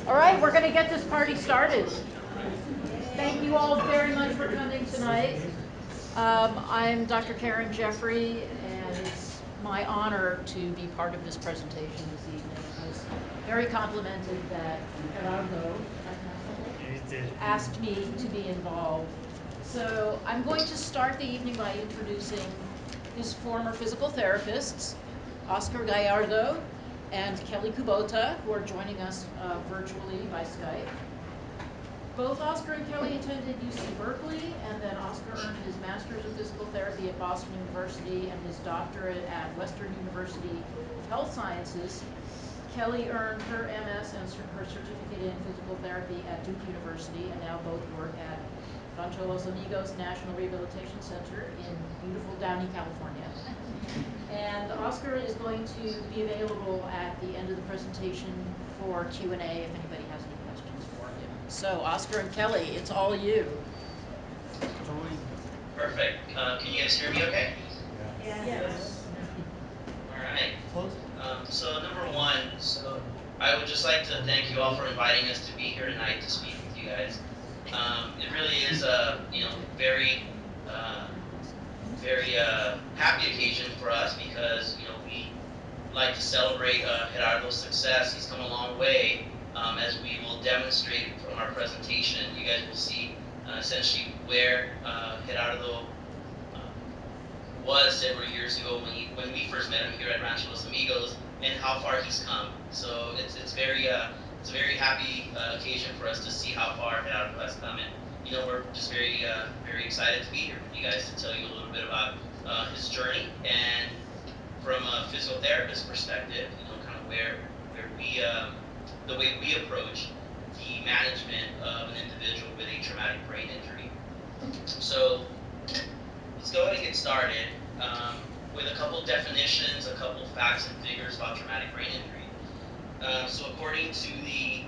All right, we're going to get this party started. Thank you all very much for coming tonight. I'm Dr. Karen Jeffrey, and it's my honor to be part of this presentation this evening. I was very complimented that Gerardo asked me to be involved. So I'm going to start the evening by introducing his former physical therapists, Oscar Gallardo and Kelly Kubota, who are joining us virtually by Skype. Both Oscar and Kelly attended UC Berkeley, and then Oscar earned his Master's of Physical Therapy at Boston University and his doctorate at Western University Health Sciences. Kelly earned her MS and her certificate in physical therapy at Duke University, and now both work at Rancho Los Amigos National Rehabilitation Center in beautiful Downey, California. And Oscar is going to be available at the end of the presentation for Q&A if anybody has any questions for him. So, Oscar and Kelly, it's all you. Perfect. Can you guys hear me okay? Yes. All right. So number one, I would just like to thank you all for inviting us to be here tonight to speak with you guys. It really is a very uh, happy occasion for us because we like to celebrate Gerardo's success. He's come a long way, as we will demonstrate from our presentation. You guys will see essentially where Gerardo um, was several years ago when we first met him here at Rancho Los Amigos, and how far he's come. So it's a very happy occasion for us to see how far Gerardo has come, and we're just very excited to be here with you guys to tell you a little bit about his journey, and from a physical therapist perspective, kind of where we the way we approach the management of an individual with a traumatic brain injury. So let's go ahead and get started with a couple definitions, a couple facts and figures about traumatic brain injury. So according to the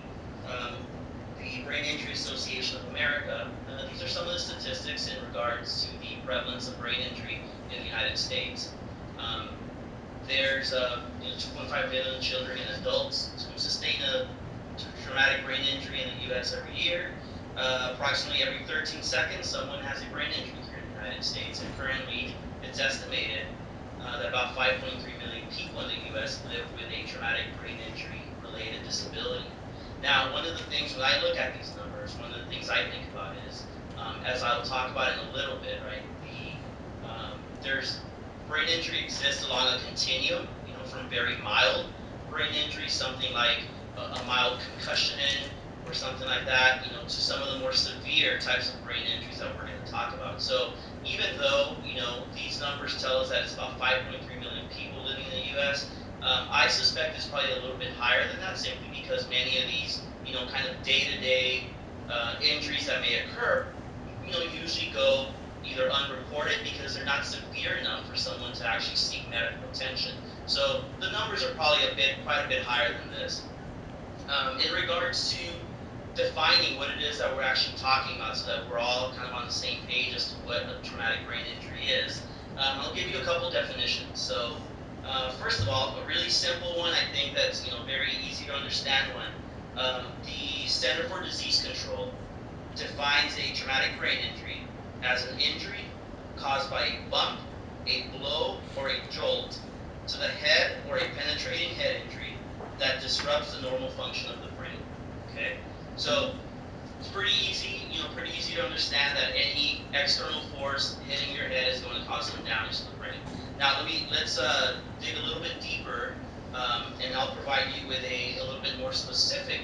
Brain Injury Association of America, these are some of the statistics in regards to the prevalence of brain injury in the United States. Um, there's 2.5 million children and adults who sustain a traumatic brain injury in the U.S. every year. Approximately every 13 seconds, someone has a brain injury here in the United States, and currently it's estimated that about 5.3 million people in the U.S. live with a traumatic brain injury related disability. Now, one of the things when I look at these numbers, one of the things I think about is, as I'll talk about in a little bit, right? There's brain injury exists along a continuum, from very mild brain injury, something like a mild concussion or something like that, to some of the more severe types of brain injuries that we're going to talk about. So even though, these numbers tell us that it's about 5.3 million people living in the U.S., I suspect it's probably a little bit higher than that simply because many of these, kind of day-to-day injuries that may occur, usually go either unreported because they're not severe enough for someone to actually seek medical attention. So the numbers are probably quite a bit higher than this. In regards to defining what it is that we're actually talking about so that we're all kind of on the same page as to what a traumatic brain injury is, I'll give you a couple definitions. So first of all, a really simple one, I think that's very easy to understand one. The Center for Disease Control defines a traumatic brain injury as an injury caused by a bump, a blow, or a jolt to the head or a penetrating head injury that disrupts the normal function of the brain. Okay? So it's pretty easy to understand that any external force hitting your head is going to cause some damage to the brain. Now let's dig a little bit deeper, and I'll provide you with a little bit more specific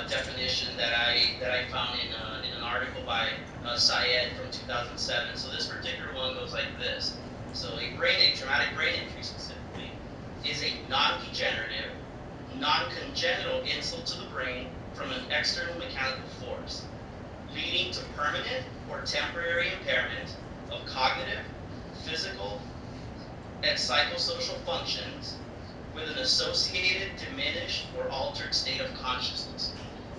definition that I found in an article by Syed from 2007. So this particular one goes like this. So a traumatic brain injury specifically, is a non-degenerative, non-congenital insult to the brain from an external mechanical force, leading to permanent or temporary impairment of cognitive, physical, and psychosocial functions with an associated diminished or altered state of consciousness.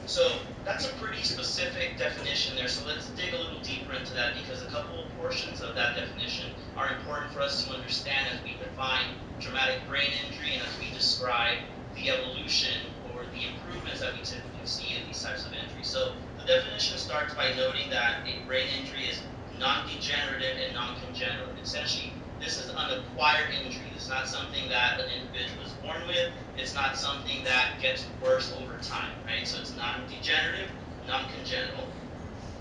So that's a pretty specific definition there. So let's dig a little deeper into that because a couple of portions of that definition are important for us to understand as we define traumatic brain injury and as we describe the evolution or the improvement we typically see in these types of injuries. So the definition starts by noting that a brain injury is non-degenerative and non-congenital. Essentially, this is an acquired injury. This is not something that an individual is born with. It's not something that gets worse over time, right? So it's non-degenerative, non-congenital.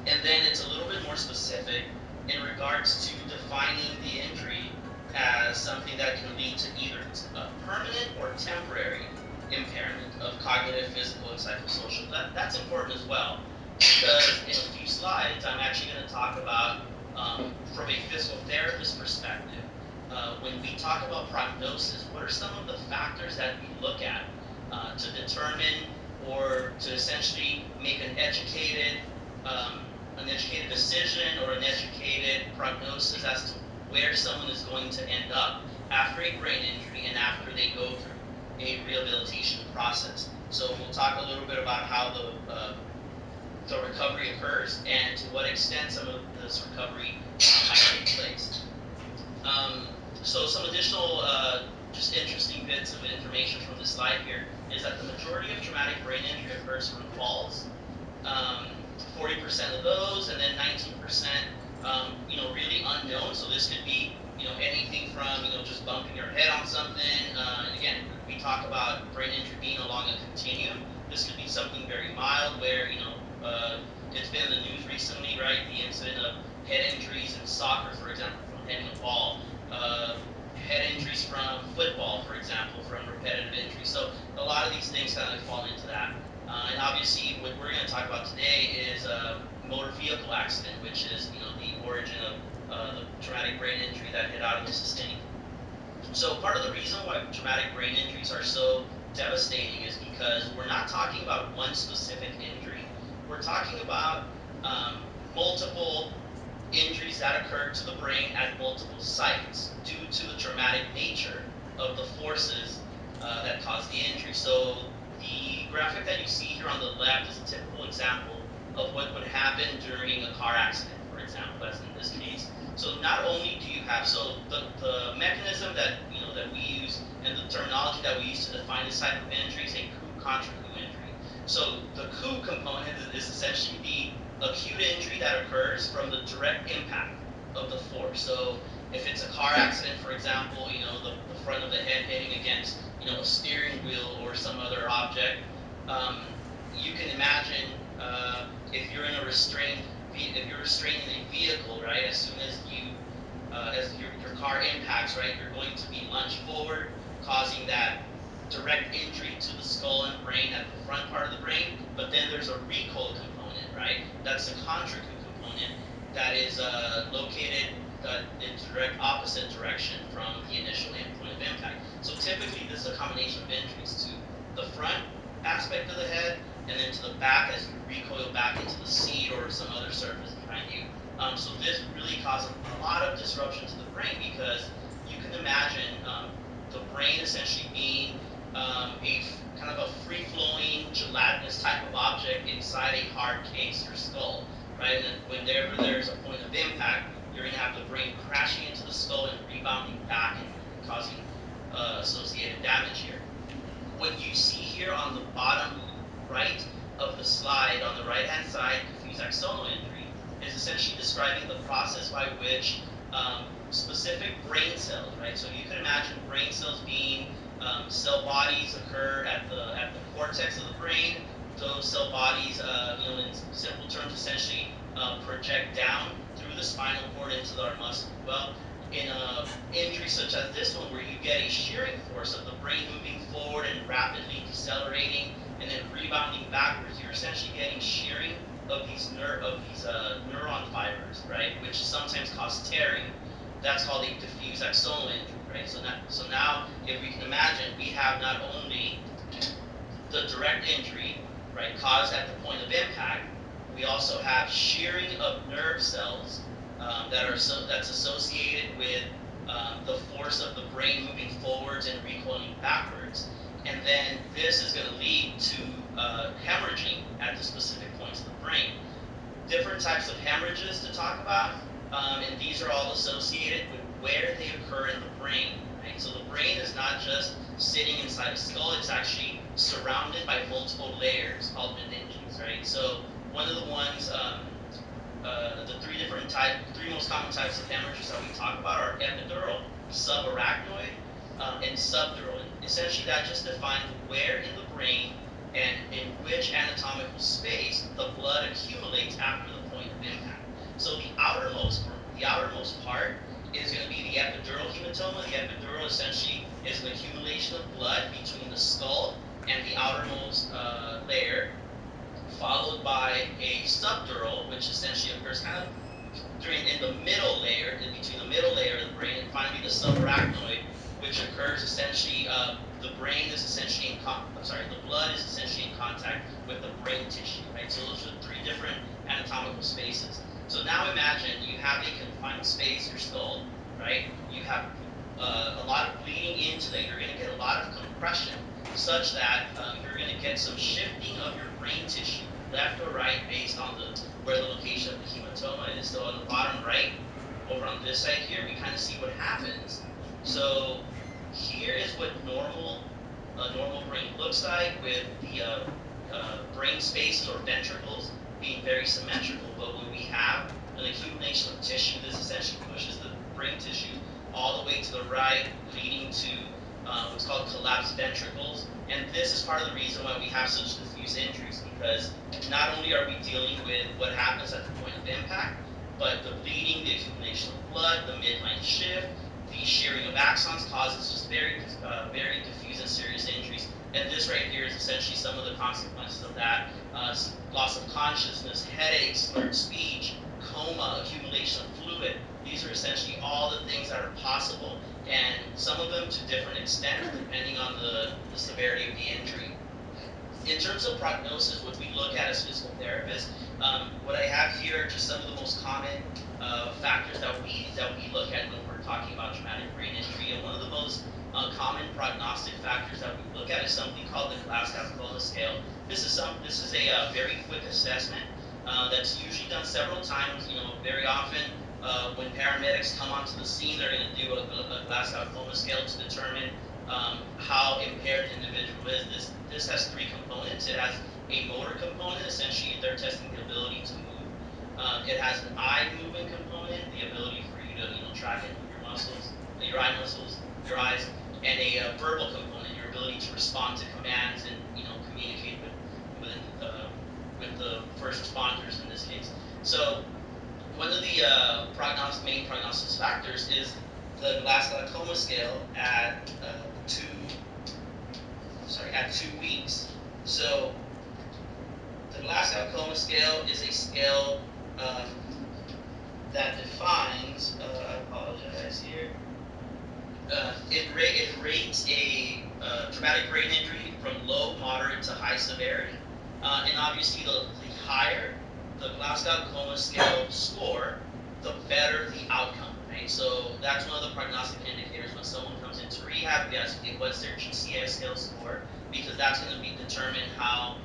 And then it's a little bit more specific in regards to defining the injury as something that can lead to either permanent or temporary impairment of cognitive, physical, and psychosocial. That's important as well, because in a few slides, I'm actually going to talk about, from a physical therapist perspective, when we talk about prognosis, what are some of the factors that we look at to determine or to essentially make um, an educated decision or an educated prognosis as to where someone is going to end up after a brain injury and after they go through a rehabilitation process. So we'll talk a little bit about how the recovery occurs and to what extent some of this recovery might take place. Um, so some additional just interesting bits of information from this slide here is that the majority of traumatic brain injury occurs from falls, 40% of those, and then 19%, really unknown. So this could be, anything from, just bumping your head on something. Again, we talk about brain injury being along a continuum. This could be something very mild where, it's been in the news recently, right? The incident of head injuries in soccer, for example, from hitting a ball. Head injuries from football, for example, from repetitive injuries. So a lot of these things kind of fall into that. And obviously, what we're going to talk about today is motor vehicle accident, which is the origin of the traumatic brain injury that Gerardo was sustaining. So part of the reason why traumatic brain injuries are so devastating is because we're not talking about one specific injury. We're talking about multiple injuries that occur to the brain at multiple sites due to the traumatic nature of the forces that cause the injury. So the graphic that you see here on the left is a typical example of what would happen during a car accident, for example, as in this case. So not only do you have, so the mechanism that that we use and the terminology that we use to define this type of injury is a coup contra coup injury. So the coup component is essentially the acute injury that occurs from the direct impact of the force. So if it's a car accident, for example, the front of the head hitting against, a steering wheel or some other object, um, you can imagine if you're in a if you're restraining a vehicle, right? As soon as as your car impacts, right, you're going to be lunged forward, causing that direct injury to the skull and brain at the front part of the brain. But then there's a recoil component, right? That's the contracoup component that is located in direct opposite direction from the initial point of impact. So typically, this is a combination of injuries to the front aspect of the head and then to the back as you recoil back into the seat or some other surface behind you. So this really causes a lot of disruption to the brain because you can imagine the brain essentially being kind of a free-flowing gelatinous type of object inside a hard case, your skull, right? And then whenever there's a point of impact, you're going to have the brain crashing into the skull and rebounding back and causing associated damage here. What you see here on the bottom right of the slide, on the right-hand side, diffuse axonal injury, is essentially describing the process by which specific brain cells, right? So you can imagine brain cells being cell bodies occur at the cortex of the brain. Those cell bodies, in simple terms, essentially project down through the spinal cord into our muscle. Well, in a injury such as this one, where you get a shearing force of the brain moving forward and rapidly decelerating and then rebounding backwards, you're essentially getting shearing of these neuron fibers, right, which sometimes cause tearing. That's called a diffuse axonal injury, right? So now, if we can imagine, we have not only the direct injury, right, caused at the point of impact, we also have shearing of nerve cells that's associated with the force of the brain moving forwards and recoiling backwards. And then this is going to lead to hemorrhaging at the specific points of the brain. Different types of hemorrhages to talk about, and these are all associated with where they occur in the brain, right? So the brain is not just sitting inside a skull, it's actually surrounded by multiple layers called meninges, right? So one of the ones the three most common types of hemorrhages that we talk about are epidural, subarachnoid, and subdural. And essentially, that just defines where in the brain and in which anatomical space the blood accumulates after the point of impact. So the outermost part is going to be the epidural hematoma. The epidural essentially is an accumulation of blood between the skull and the outermost layer, followed by a subdural, which essentially occurs kind of during in the middle layer, in between the middle layer of the brain, and finally the subarachnoid, which occurs essentially the brain is essentially I'm sorry, the blood is essentially in contact with the brain tissue, right? So those are three different anatomical spaces. So now imagine you have a confined space, your skull, right? You have a lot of bleeding into that. You're going to get a lot of compression, such that you're going to get some shifting of your brain tissue, left or right, based on the where the location of the hematoma is. So on the bottom right, over on this side here, we kind of see what happens. So here is what a normal brain looks like, with the brain spaces or ventricles being very symmetrical. But when we have an accumulation of tissue, this essentially pushes the brain tissue all the way to the right, leading to what's called collapsed ventricles. And this is part of the reason why we have such diffuse injuries, because not only are we dealing with what happens at the point of impact, but the bleeding, the accumulation of blood, the midline shift, the shearing of axons causes just very diffuse and serious injuries. And this right here is essentially some of the consequences of that: loss of consciousness, headache, slurred speech, coma, accumulation of fluid. These are essentially all the things that are possible, and some of them to different extents depending on the severity of the injury. In terms of prognosis, what we look at as physical therapists, what I have here are just some of the most common factors that we look at when we're talking about traumatic brain injury. And one of the most common prognostic factors that we look at is something called the Glasgow Coma Scale. This is a very quick assessment that's usually done several times. You know, very often when paramedics come onto the scene, they're going to do a Glasgow Coma Scale to determine how impaired the individual is. This has three components. It has a motor component. Essentially, they're testing the ability to move. It has an eye movement component, the ability for you to track and move your muscles, your eye muscles, your eyes, and a verbal component, your ability to respond to commands and communicate with the first responders in this case. So one of the main prognosis factors is the Glasgow Coma Scale at 2 weeks. So the Glasgow Coma Scale is a scale um, that defines. I apologize here. It rates a traumatic brain injury from low, moderate to high severity, and obviously the higher the Glasgow Coma Scale score, the better the outcome, right? So that's one of the prognostic indicators when someone comes into rehab. We ask, okay, what's their GCS scale score? Because that's going to be determine how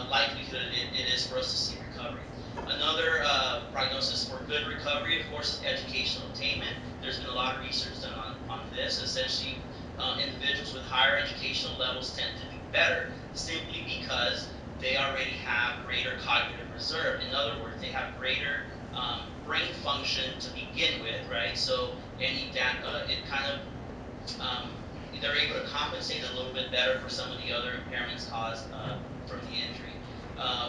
likelihood it is for us to see recovery. Another prognosis for good recovery, of course, is educational attainment. There's been a lot of research done on this. Essentially, individuals with higher educational levels tend to do better simply because they already have greater cognitive reserve. In other words, they have greater brain function to begin with, right? So it kind of um, they're able to compensate a little bit better for some of the other impairments caused from the injury.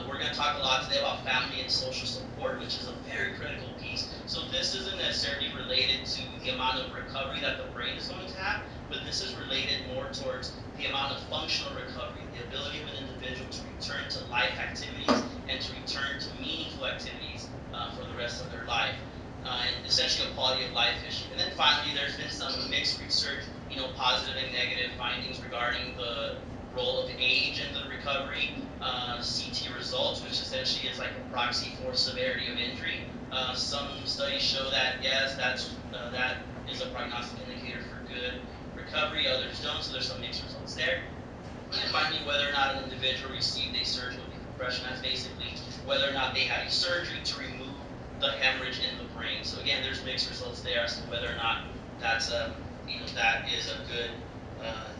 We're going to talk a lot today about family and social support, which is a very critical piece. So this isn't necessarily related to the amount of recovery that the brain is going to have, but this is related more towards the amount of functional recovery, the ability of an individual to return to life activities and to return to meaningful activities for the rest of their life. And essentially a quality of life issue. And then finally, there's been some mixed research, positive and negative findings regarding the role of age in the recovery. CT results, which essentially is like a proxy for severity of injury. Some studies show that yes, that is a prognostic indicator for good recovery. Others don't, so there's some mixed results there. And then finally, whether or not an individual received a surgical decompression. That's basically whether or not they had a surgery to remove the hemorrhage in the brain. So again, there's mixed results there as to whether or not that's that is a good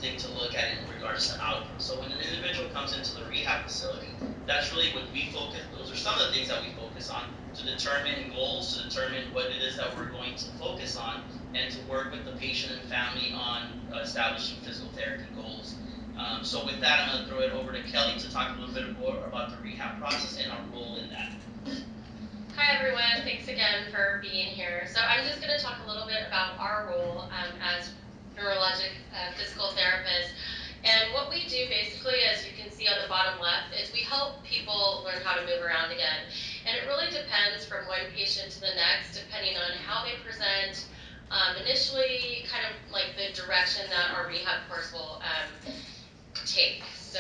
thing to look at in regards to outcome. So when an individual comes into the rehab facility, That's really what we focus. Those are some of the things that we focus on to determine goals, to determine what it is that we're going to focus on, and to work with the patient and family on establishing physical therapy goals. So with that, I'm going to throw it over to Kelly to talk a little bit more about the rehab process and our role in that. Hi, everyone. Thanks again for being here. So, I'm just going to talk a little bit about our role as neurologic physical therapists. And what we do basically, as you can see on the bottom left, is we help people learn how to move around again. And it really depends from one patient to the next, depending on how they present. Initially, kind of like the direction that our rehab course will take. So,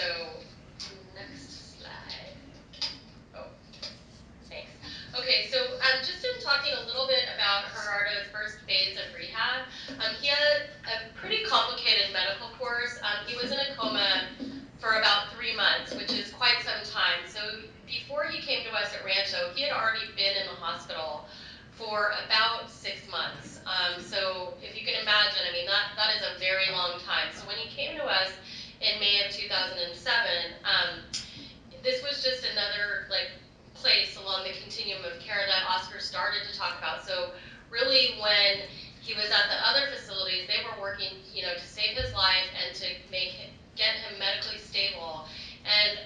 next slide. Oh, thanks. Okay, so just in talking a little bit about Gerardo's first phase of rehab, he had a pretty complicated medical course. He was in a coma for about 3 months, which is quite some time. So before he came to us at Rancho, he had already been in the hospital for about 6 months. So if you can imagine, I mean, that is a very long time. So when he came to us in May of 2007, this was just another like place along the continuum of care that Oscar started to talk about. So really when he was at the other facilities, they were working, to save his life and to get him medically stable. And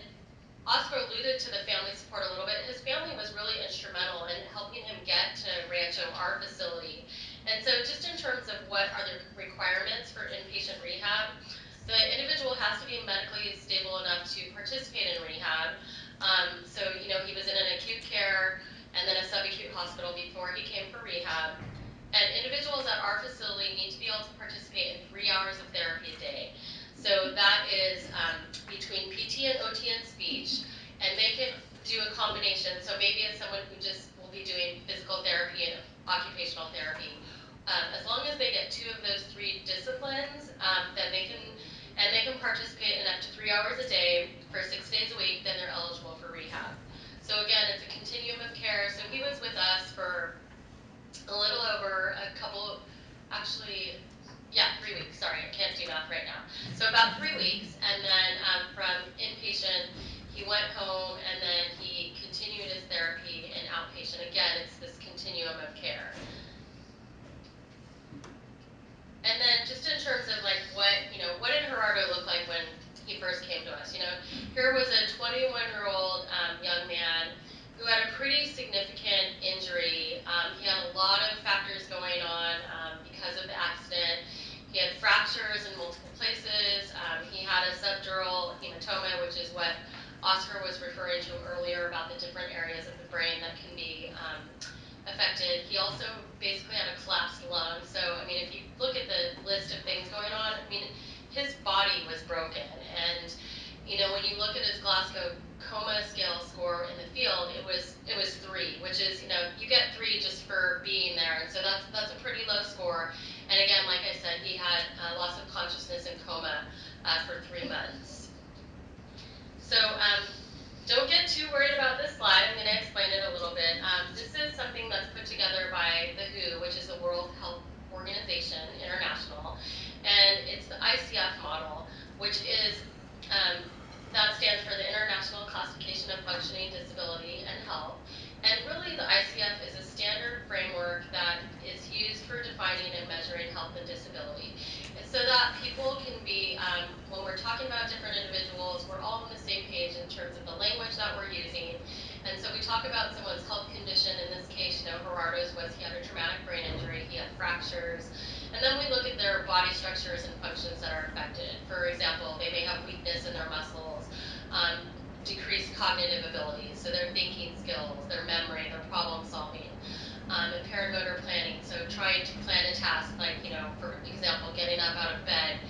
Oscar alluded to the family support a little bit. His family was really instrumental in helping him get to Rancho, our facility. And so just in terms of what are the requirements for inpatient rehab, the individual has to be medically stable enough to participate in rehab. So, he was in an acute care and then a subacute hospital before he came for rehab. And individuals at our facility need to be able to participate in 3 hours of therapy a day. So that is between PT and OT and speech, and they can do a combination. So maybe it's someone who just will be doing physical therapy and occupational therapy. As long as they get two of those three disciplines, then they can participate in up to 3 hours a day for 6 days a week. Then they're eligible for rehab. So again, it's a continuum of care. So he was with us for a little over a couple, actually, yeah, 3 weeks. Sorry, I can't do math right now. So about 3 weeks, and then from inpatient, he went home, and then he continued his therapy in outpatient. Again, it's this continuum of care. And then just in terms of like what did Gerardo look like when he first came to us? Here was a 21-year-old young man who had a pretty significant injury. He had a lot of factors going on because of the accident. He had fractures in multiple places. He had a subdural hematoma, which is what Oscar was referring to earlier about the different areas of the brain that can be affected. He also basically had a collapsed lung. So, I mean, if you look at the list of things going on, I mean, his body was broken. And, when you look at his Glasgow coma scale score in the field, it was 3, which is, you get 3 just for being there. And so that's a pretty low score. And again, like I said, he had loss of consciousness and coma for 3 months. So don't get too worried about this slide. I'm going to explain it a little bit. This is something that's put together by the WHO, which is the World Health Organization International, and it's the ICF model, which is that stands for the International Classification of Functioning Disability and Health. And really, the ICF is a standard framework that is used for defining and measuring health and disability. It's so that people can be, when we're talking about different individuals, we're all on the same page in terms of the language that we're using. And so we talk about someone's health condition. In this case, Gerardo's was he had a traumatic brain injury, he had fractures. And then we look at their body structures and functions that are affected. For example, they may have weakness in their muscles, decreased cognitive abilities, so their thinking skills, their memory, their problem solving, impaired motor planning, so trying to plan a task like, for example, getting up out of bed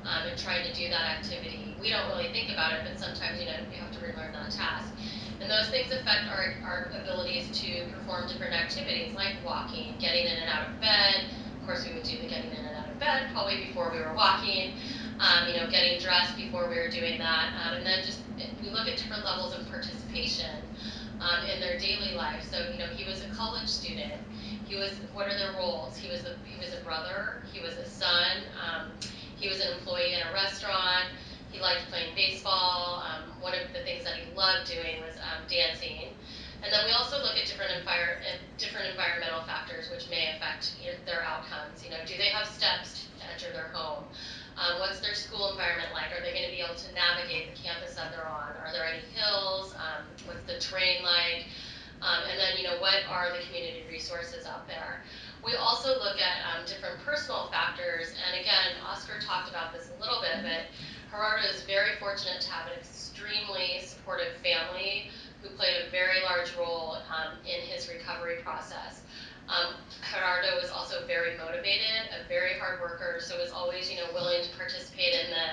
and trying to do that activity. We don't really think about it, but sometimes, you have to relearn that task. And those things affect our abilities to perform different activities like walking, getting in and out of bed. Of course, we would do the getting in and out of bed probably before we were walking, getting dressed before we were doing that. And then just we look at different levels of participation in their daily life. So, he was a college student. What are their roles? He was a brother. He was a son. He was an employee in a restaurant. He liked playing baseball. One of the things that he loved doing was dancing. And then we also look at different environmental factors which may affect their outcomes. Do they have steps to enter their home? What's their school environment like? Are they going to be able to navigate the campus that they're on? Are there any hills? What's the terrain like? And then, what are the community resources out there? We also look at different personal factors. And again, Oscar talked about this a little bit, but Gerardo is very fortunate to have an extremely supportive family who played a very large role in his recovery process. Gerardo was also very motivated, a very hard worker, so was always, willing to participate in the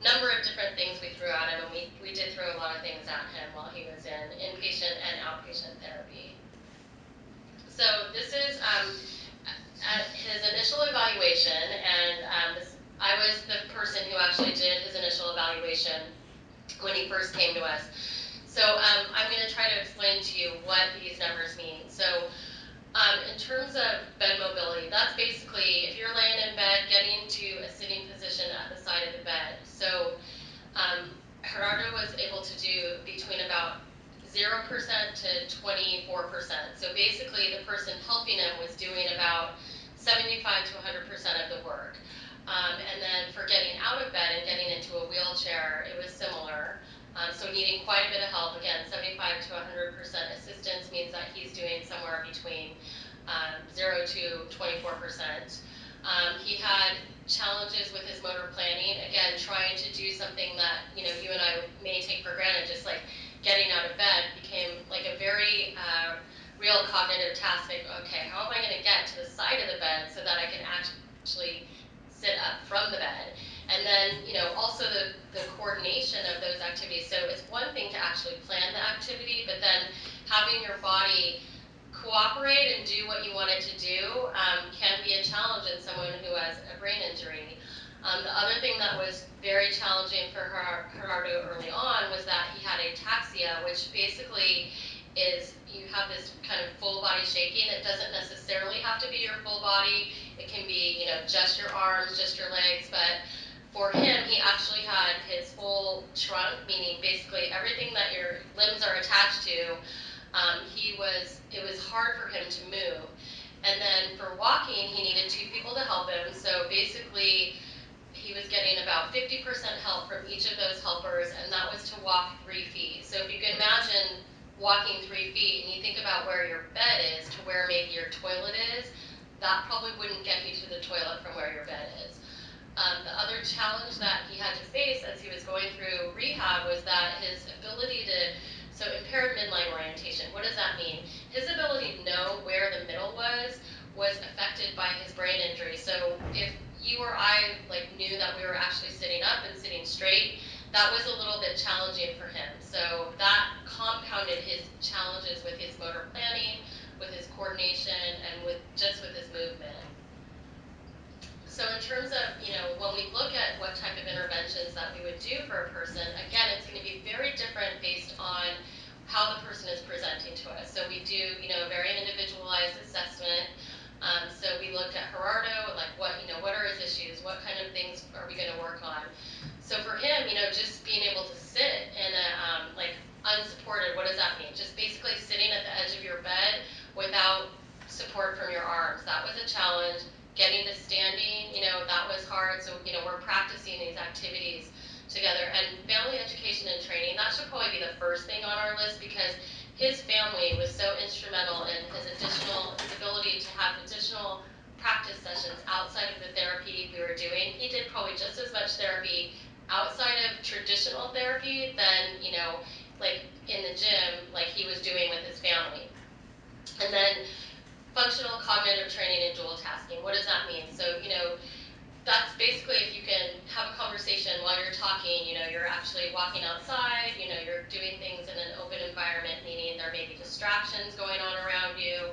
number of different things we threw at him, and we did throw a lot of things at him while he was in inpatient and outpatient therapy. So this is at his initial evaluation, and I was the person who actually did his initial evaluation when he first came to us. So I'm going to try to explain to you what these numbers mean. So in terms of bed mobility, that's basically if you're laying in bed, getting to a sitting position at the side of the bed. So Gerardo was able to do between about 0% to 24%. So basically, the person helping him was doing about 75 to 100% of the work. And then for getting out of bed and getting into a wheelchair, it was similar. So needing quite a bit of help. Again, 75 to 100% assistance means that he's doing somewhere between 0 to 24%. He had challenges with his motor planning. Again, trying to do something that you and I may take for granted, just like getting out of bed, became like a very real cognitive task. Like, okay, how am I going to get to the side of the bed so that I can actually sit up from the bed? And then also the coordination of those activities. So it's one thing to actually plan the activity, but then having your body cooperate and do what you want it to do can be a challenge in someone who has a brain injury. The other thing that was very challenging for Gerardo early on was that he had ataxia, which basically is you have this kind of full body shaking. It doesn't necessarily have to be your full body. It can be, just your arms, just your legs. But for him, he actually had his whole trunk, meaning basically everything that your limbs are attached to. It was hard for him to move. And then for walking, he needed two people to help him. So basically, he was getting about 50% help from each of those helpers, and that was to walk 3 feet. So if you can imagine walking 3 feet and you think about where your bed is to where maybe your toilet is, that probably wouldn't get you to the toilet from where your bed is. The other challenge that he had to face as he was going through rehab was that his ability to, so impaired midline orientation, what does that mean? His ability to know where the middle was affected by his brain injury. So if you or I like knew that we were actually sitting up and sitting straight, that was a little bit challenging for him. So that compounded his challenges with his motor planning, with his coordination, and with his movement. So in terms of, when we look at what type of interventions that we would do for a person, again, it's going to be very different based on how the person is presenting to us. So we do, a very individualized assessment. So we looked at Gerardo, like what are his issues? What kind of things are we going to work on? So for him, just being able to sit in a, like unsupported, what does that mean? Just basically sitting at the edge of your bed without support from your arms. That was a challenge. Getting to standing, that was hard. So, we're practicing these activities together. And family education and training, that should probably be the first thing on our list, because his family was so instrumental in his ability to have additional practice sessions outside of the therapy we were doing. He did probably just as much therapy outside of traditional therapy than, like in the gym, like he was doing with his family. And then functional cognitive training and dual tasking. What does that mean? So, that's basically if you can have a conversation while you're talking, you're actually walking outside, you're doing things in an open environment, meaning there may be distractions going on around you,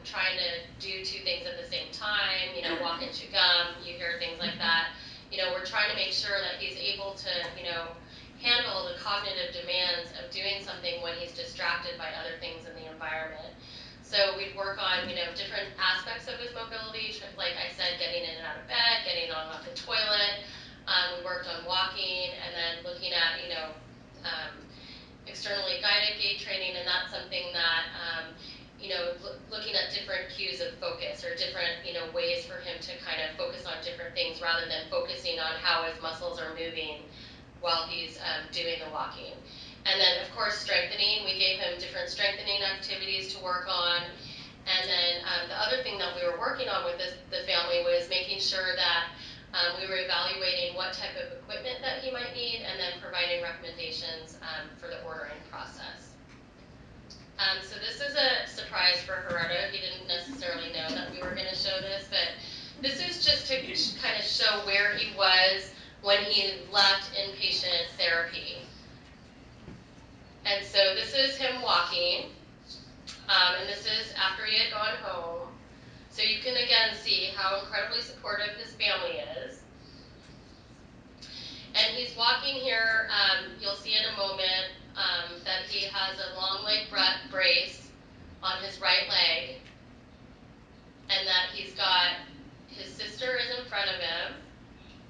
trying to do two things at the same time, walk and chew gum, you hear things like that. We're trying to make sure that he's able to, handle the cognitive demands of doing something when he's distracted by other things in the environment. So we'd work on, different aspects of his mobility, like I said, getting in and out of bed, getting on and off the toilet. We worked on walking and then looking at, externally guided gait training, and that's something that, looking at different cues of focus or different, ways for him to kind of focus on different things rather than focusing on how his muscles are moving while he's doing the walking. And then, of course, strengthening. We gave him different strengthening activities to work on. And then the other thing that we were working on with the family was making sure that we were evaluating what type of equipment that he might need and then providing recommendations for the ordering process. So this is a surprise for Gerardo. He didn't necessarily know that we were going to show this, but this is just to kind of show where he was when he left inpatient therapy. And so this is him walking, and this is after he had gone home. So you can again see how incredibly supportive his family is. And he's walking here. You'll see in a moment that he has a long leg brace on his right leg, and that he's got his sister is in front of him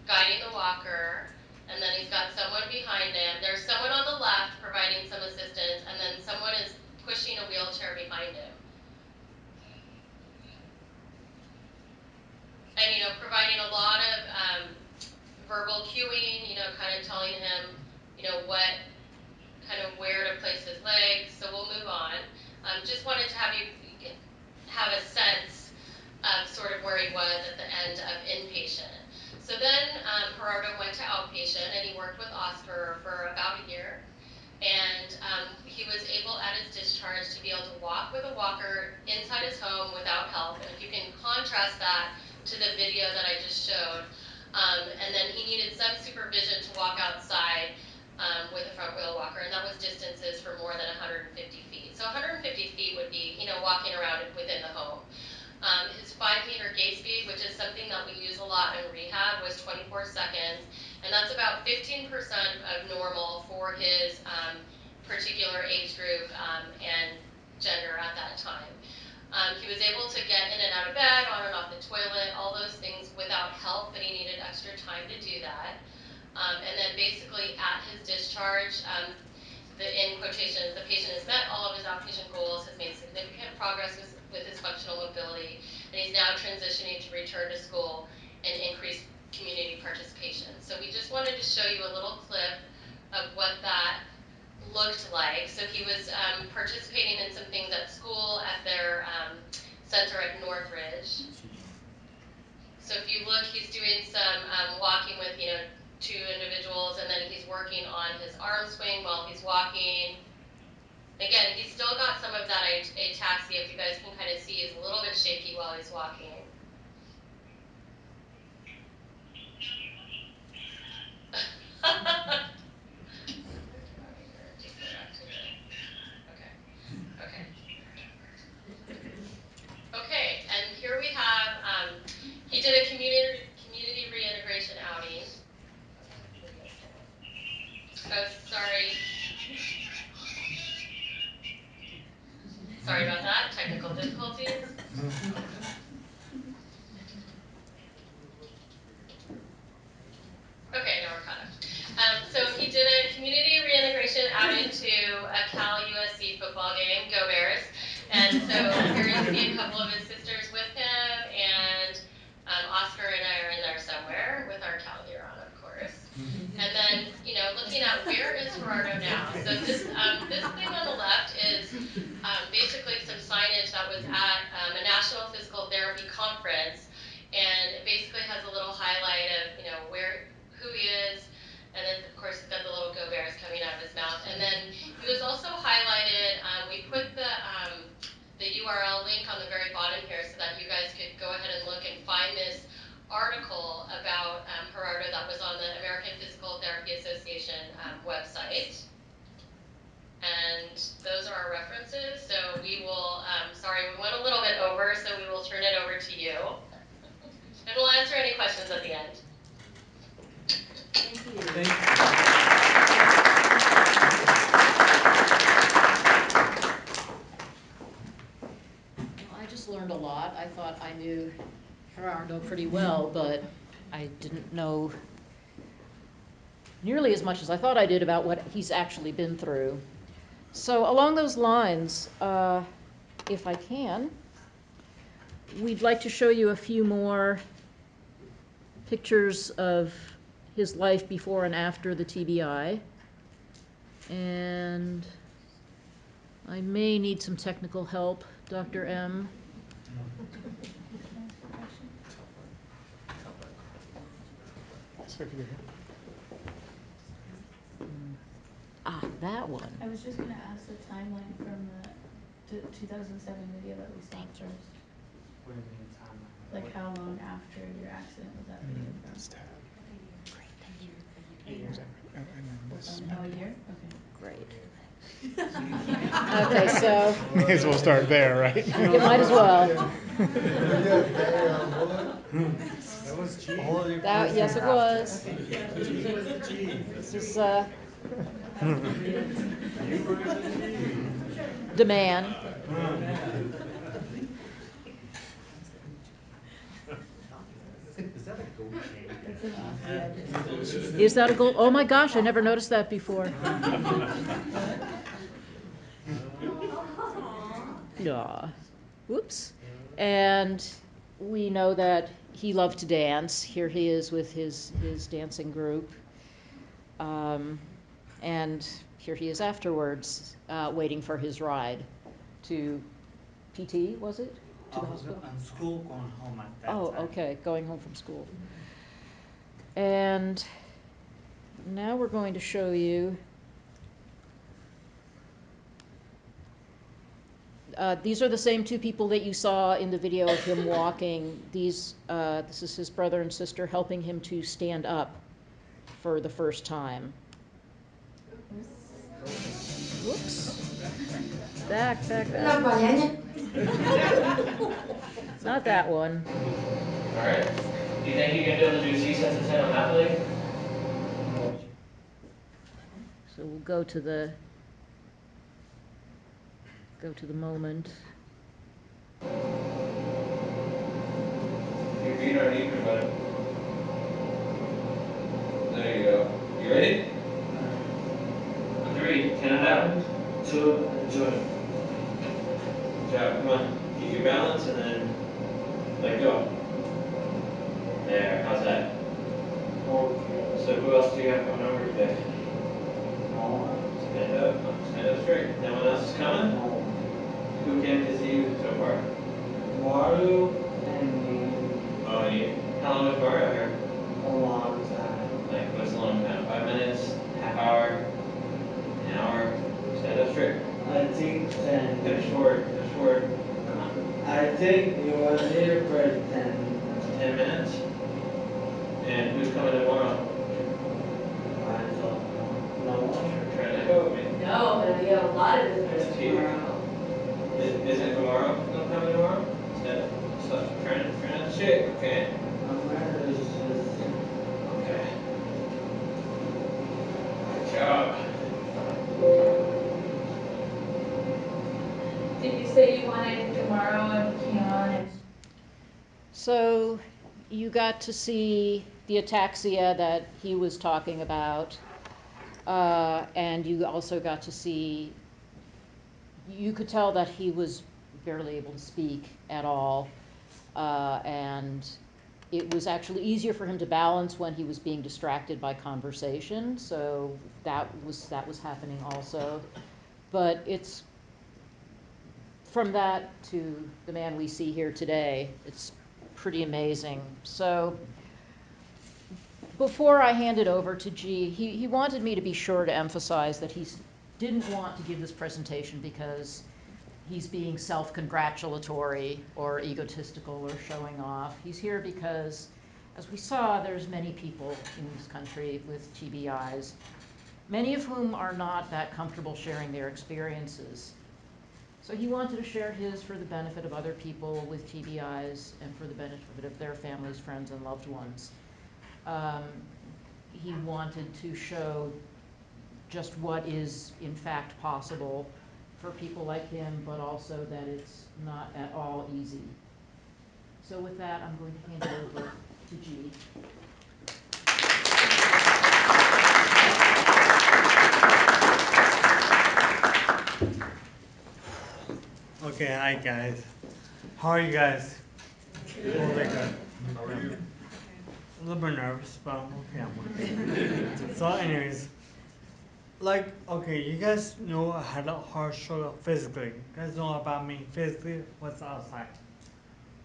guiding the walker, and then he's got someone behind him. There's someone on the left providing some assistance, and then someone is pushing a wheelchair behind him. And, providing a lot of verbal cueing, kind of telling him, what kind of where to place his legs. So we'll move on. Just wanted to have you have a sense of sort of where he was at the end of inpatient. So then Gerardo went to outpatient, and he worked with Oscar for about a year. And he was able at his discharge to be able to walk with a walker inside his home without help. And if you can contrast that to the video that I just showed, and then he needed some supervision to walk outside with a front wheel walker, and that was distances for more than 150 feet. So 150 feet would be, walking around within the home. His 5-meter gait speed, which is something that we use a lot in rehab, was 24 seconds, and that's about 15% of normal for his particular age group and gender at that time. He was able to get in and out of bed, on and off the toilet, all those things without help, but he needed extra time to do that. And then basically at his discharge, in quotations, the patient has met all of his outpatient goals, has made significant progress with his functional mobility, and he's now transitioning to return to school and increase community participation. So we just wanted to show you a little clip of what that looked like. So he was participating in some things at school at their center at Northridge. So if you look, he's doing some walking with, 2 individuals, and then he's working on his arm swing while he's walking. Again, he's still got some of that ataxia. If you guys can kind of see, he's a little bit shaky while he's walking. Where do you want me here? Just go back to the, okay, okay. Okay, and here we have, he did a community reintegration outing. Oh, that video's still, oh, sorry. Sorry about that, technical difficulties. Okay, now we're caught up. So he did a community reintegration out into a Cal USC football game, Go Bears. And so here you see a couple of his sisters with him, and Oscar and I are in there somewhere with our Cal gear on, of course. And then, looking at where is Gerardo now? So this thing on the left is basically some signage that was at a National Physical Therapy conference, and it basically has a little highlight of, who he is, and then of course he's got the little Go Bears coming out of his mouth. And then he was also highlighted. We put the URL link on the very bottom here so that you guys could go ahead and look and find this article about Gerardo that was on the American Physical Therapy Association website. And those are our references. So we will, sorry, we went a little bit over, so we will turn it over to you. And we'll answer any questions at the end. Thank you. Thank you. Well, I just learned a lot. I thought I knew Gerardo pretty well, but I didn't know nearly as much as I thought I did about what he's actually been through. So along those lines, if I can, we'd like to show you a few more pictures of his life before and after the TBI. And I may need some technical help, Dr. M. That one. I was just gonna ask the timeline from the 2007 video that we saw first. What do you mean timeline? Like how long after your accident was that video from? A year. Oh, a year? Okay. Great. Okay, so May as well start there, right? you might as well. That was cheap. That, yes, it was. Cheap was the cheap. This is You were the cheap. demand. Is that a gold chain? That's an awesome, yeah, just. Is that a gold? Oh my gosh, I never noticed that before. Aw. Whoops. And we know that he loved to dance. Here he is with his dancing group. And here he is afterwards, waiting for his ride to PT, was it? To the I was hospital? on school going home at that Oh, time. okay, going home from school. And now we're going to show you, these are the same two people that you saw in the video of him walking. This is his brother and sister helping him to stand up for the first time. Whoops. Back. Not that one. Alright. Do you think you can be able to do 6 sets of 10 on that leg? So we'll go to the moment. Your feet aren't even, bud. There you go. You ready? 3, 10 and out. 1, 2, and join. Good job. Come on. Keep your balance and then let go. There. How's that? Okay. So who else do you have coming over today? No one? Stand up. Stand up straight. No one else is coming? No one. Who came to see you so far? Mario and me. Oh, and you. How long was Mario here? A long time. Like, what's a long time? 5 minutes? Half hour? An hour? Stand up straight. I think 10. Finish forward. Finish forward. Come on. I think he was here for 10. 10 minutes? And who's coming tomorrow? I don't know. No one? Try to let go of me. No, but we have a lot of visitors That's huge. tomorrow. Isn't Kamaro coming tomorrow? Stand up. Stop. Try not to shake, okay? Amanda is just. Okay. Good job. Did you say you wanted Gamaro and Keon and? So you got to see the ataxia that he was talking about, and you also got to see, you could tell that he was barely able to speak at all, and it was actually easier for him to balance when he was being distracted by conversation, so that was happening also. But it's, from that to the man we see here today, it's pretty amazing. So before I hand it over to G, he wanted me to be sure to emphasize that he didn't want to give this presentation because he's being self-congratulatory or egotistical or showing off. He's here because, as we saw, there's many people in this country with TBIs, many of whom are not that comfortable sharing their experiences. So he wanted to share his for the benefit of other people with TBIs and for the benefit of their families, friends, and loved ones. He wanted to show just what is in fact possible for people like him, but also that it's not at all easy. So with that, I'm going to hand it over to G. Okay, hi guys. How are you guys? Totally good. How are you? A little bit nervous, but I'm okay. I'm okay. So, anyways, okay, you guys know I had a hard struggle physically. You guys know about me physically, what's outside.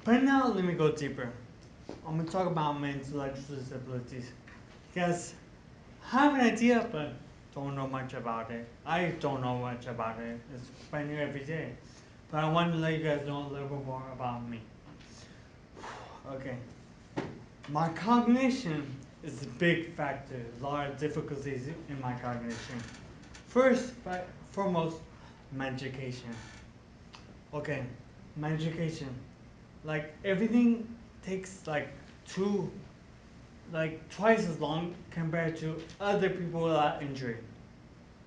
But now, let me go deeper. I'm gonna talk about my intellectual disabilities. You guys have an idea, but don't know much about it. I don't know much about it. It's brand new every day. But I want to let you guys know a little bit more about me. Okay. My cognition is a big factor. A lot of difficulties in my cognition. First, foremost, my education. Okay, my education. Like everything takes two, twice as long compared to other people without injury.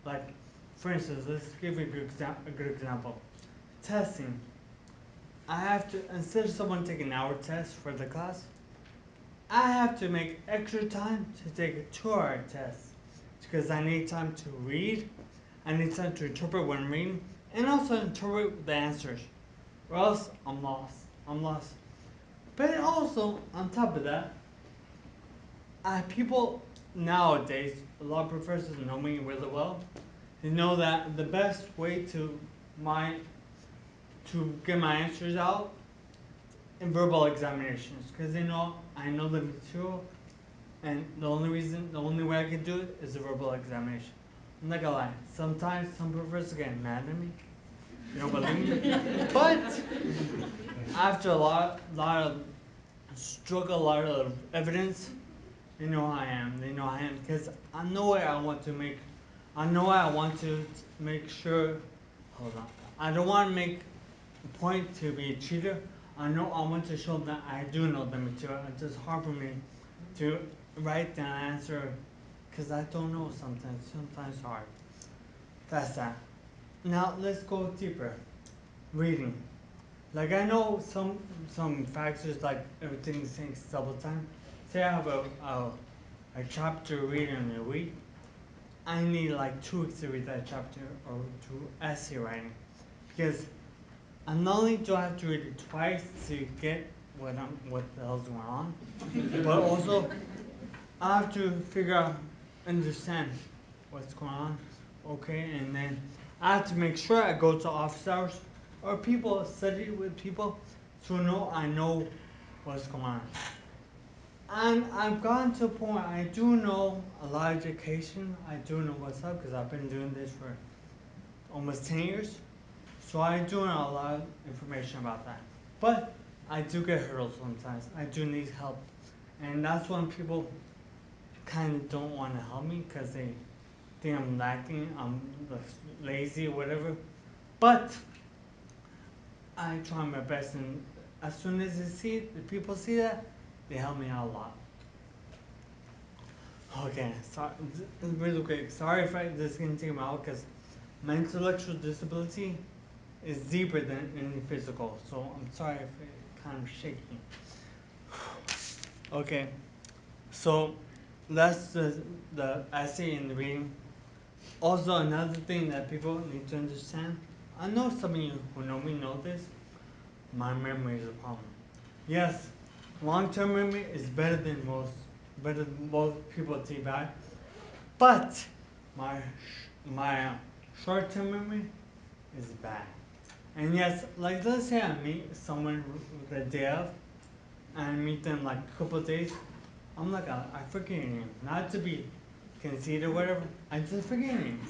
Like, for instance, let's give you a good example. Testing. I have to, instead of someone taking an hour test for the class, I have to make extra time to take a 2-hour test because I need time to read, I need time to interpret what I'm reading, and also interpret the answers, or else I'm lost. I'm lost. But also, on top of that, people nowadays, a lot of professors know me really well. They know that the best way my to get my answers out in verbal examinations, because they know I know the material. And the only way I can do it is a verbal examination. I'm not gonna lie. Sometimes some professors get mad at me. You don't believe me? But after lot of struggle, a lot of evidence, they know who I am. They know who I am because I know where I want to make. I know I want to make sure. Hold on. I don't want to make a point to be a cheater. I know I want to show that I do know the material. It's just hard for me to write down an answer because I don't know sometimes. Sometimes hard. That's that. Now let's go deeper. Reading. Like I know some factors like everything takes double time. Say I have a chapter reading in a week. I need like 2 weeks to read that chapter or to essay writing because not only do I have to read it twice to get what the hell's going on, but also I have to figure out, understand what's going on, okay, and then I have to make sure I go to office hours or people study with people to know I know what's going on. And I've gotten to a point I do know a lot of education. I do know what's up because I've been doing this for almost 10 years. So I do know a lot of information about that. But I do get hurdles sometimes. I do need help. And that's when people kind of don't want to help me because they think I'm lacking, I'm lazy, or whatever. But I try my best, and as soon as the people see that, they help me out a lot. Okay, sorry, really quick. Sorry if this can take me out because my intellectual disability is deeper than any physical. So I'm sorry if it kind of shaking. Okay, so that's the essay and the reading. Also, another thing that people need to understand, I know some of you who know me know this, my memory is a problem. Yes, long-term memory is better than most people take back, but my short-term memory is bad. And yes, like let's say I meet someone the day of, and I meet them like a couple of days, I forget your name. Not to be conceited or whatever, I just forget your name.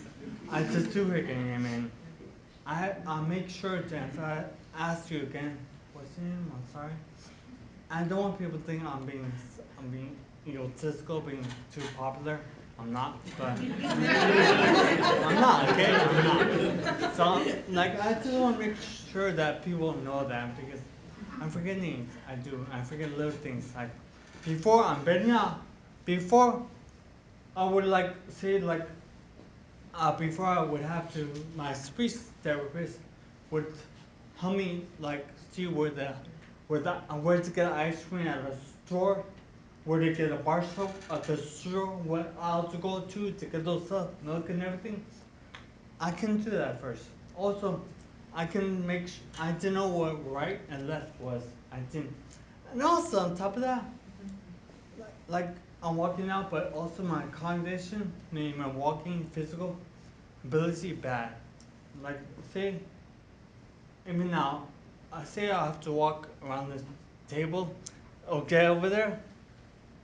I just do forget your name, and I'll make sure to, if I ask you again, what's your name? I'm sorry. I don't want people to think I'm being egotistical, being too popular. I'm not, but I'm not, okay? I'm not. So, like, I just want to make sure that people know that because I forget names. I do. I forget little things. Like, before I'm better now. Before I would like say like before I would have to my speech therapist would help me like see where to get ice cream at a store, where to get a bar soap at the store, what aisle to go to get those stuff, milk and everything. I can do that first. Also, I can I didn't know what right and left was. I didn't. And also on top of that, like I'm walking out, but also my cognition, meaning my walking physical ability bad. Like say, even now, I say I have to walk around this table, or get over there.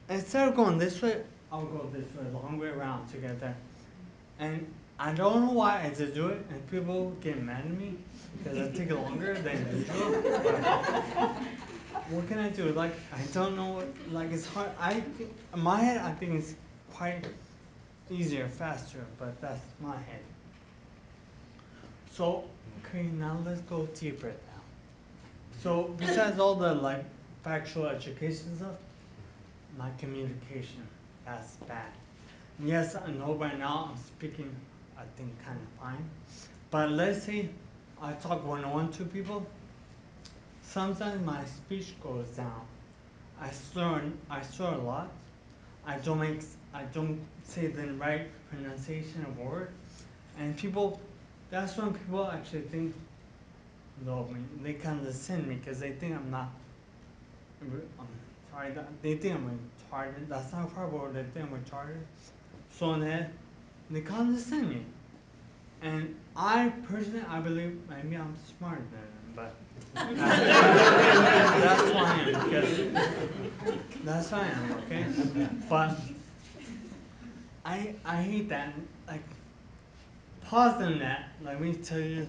Instead of going this way, I'll go this way, the long way around to get there. And I don't know why I just do it, and people get mad at me because I take longer than usual. But what can I do? Like I don't know. Like it's hard. In my head, I think it's quite easier, faster, but that's my head. So okay, now let's go deeper now. So besides all the like factual education stuff, my communication, that's bad. Yes, I know by now I'm speaking, I think, kind of fine. But let's say I talk one-on-one to people, sometimes my speech goes down. I slur a lot. I don't say the right pronunciation of word. And people, that's when people actually think love me. They condescend me because they think I'm not, I'm sorry, they think I'm retarded. That's not a proper word, they think I'm retarded. So then they condescend me. And I personally, I believe maybe I'm smarter than them, but that's who I am because that's who I am, okay? But I hate that. Like, pause on that. Let me tell you.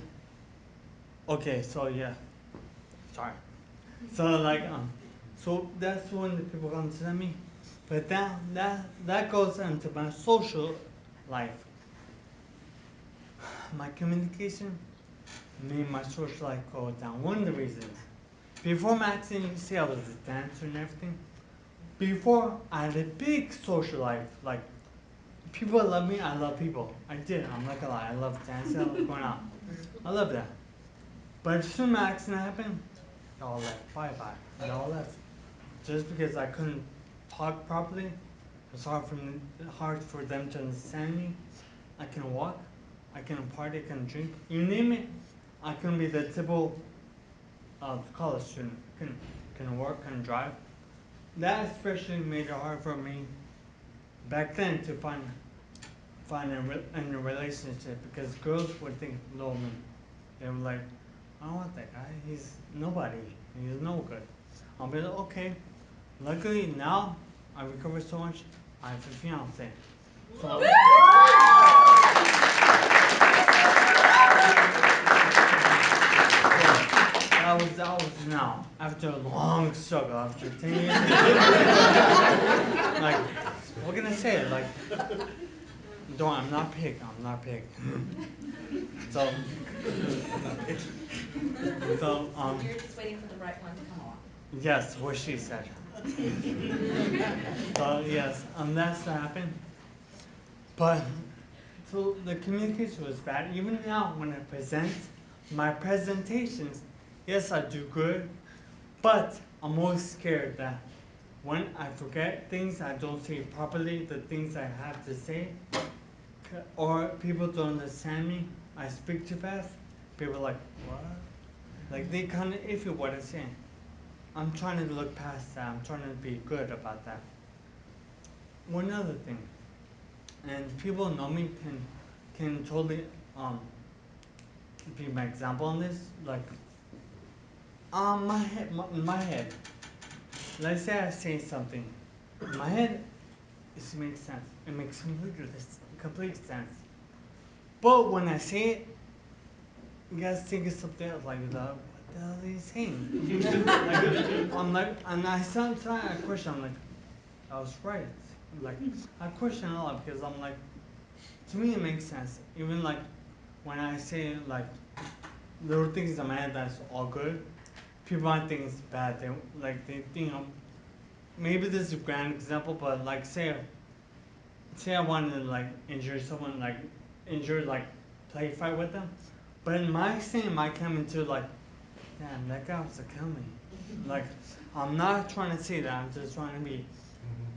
Okay, so yeah, sorry. So like so that's when the people come to me. But that goes into my social life. My communication made my social life go down. One of the reasons. Before Maxine, you see I was a dancer and everything. Before I had a big social life. Like people love me, I love people. I did, I'm not gonna lie. I love dancing, I love going out. I love that. But as soon as my accident happened, they all left. Bye bye. They all left. Just because I couldn't talk properly, it's hard for them to understand me. I can walk, I can party, I can drink. You name it, I can be the typical college student. Can work, can drive. That especially made it hard for me back then to find in a relationship because girls would think low of me. They were like, I don't want that guy. He's nobody. He's no good. I'll be like, okay. Luckily now I recovered so much. I have a fiance. So that was now after a long struggle after 10 years. Like what can I say? Like don't I'm not pig. I'm not pig. So so You're just waiting for the right one to come along. yes, what she said. So yes, that's what happened. But so the communication was bad. Even now when I present my presentations, yes I do good, but I'm always scared that when I forget things I don't say properly, the things I have to say, or people don't understand me, I speak too fast, people are like, what? Like they kinda iffy what I'm saying. I'm trying to look past that, I'm trying to be good about that. One other thing, and people know me can totally be my example on this. Like my head. Let's say I say something. In my head, it makes sense. It makes complete sense. But when I say it, you guys think it's something else. Like, what the hell are you saying? Like, I'm like, and I sometimes I question. I'm like, I was right. Like, I question a lot because I'm like, to me it makes sense. Even like when I say like little things in my head that's all good, people might think it's bad. They think I'm. Maybe this is a grand example, but like say I wanted to like injure someone, like injure like play fight with them, but in my saying might come into like, damn, that guy wants to kill me. Like I'm not trying to say that. I'm just trying to be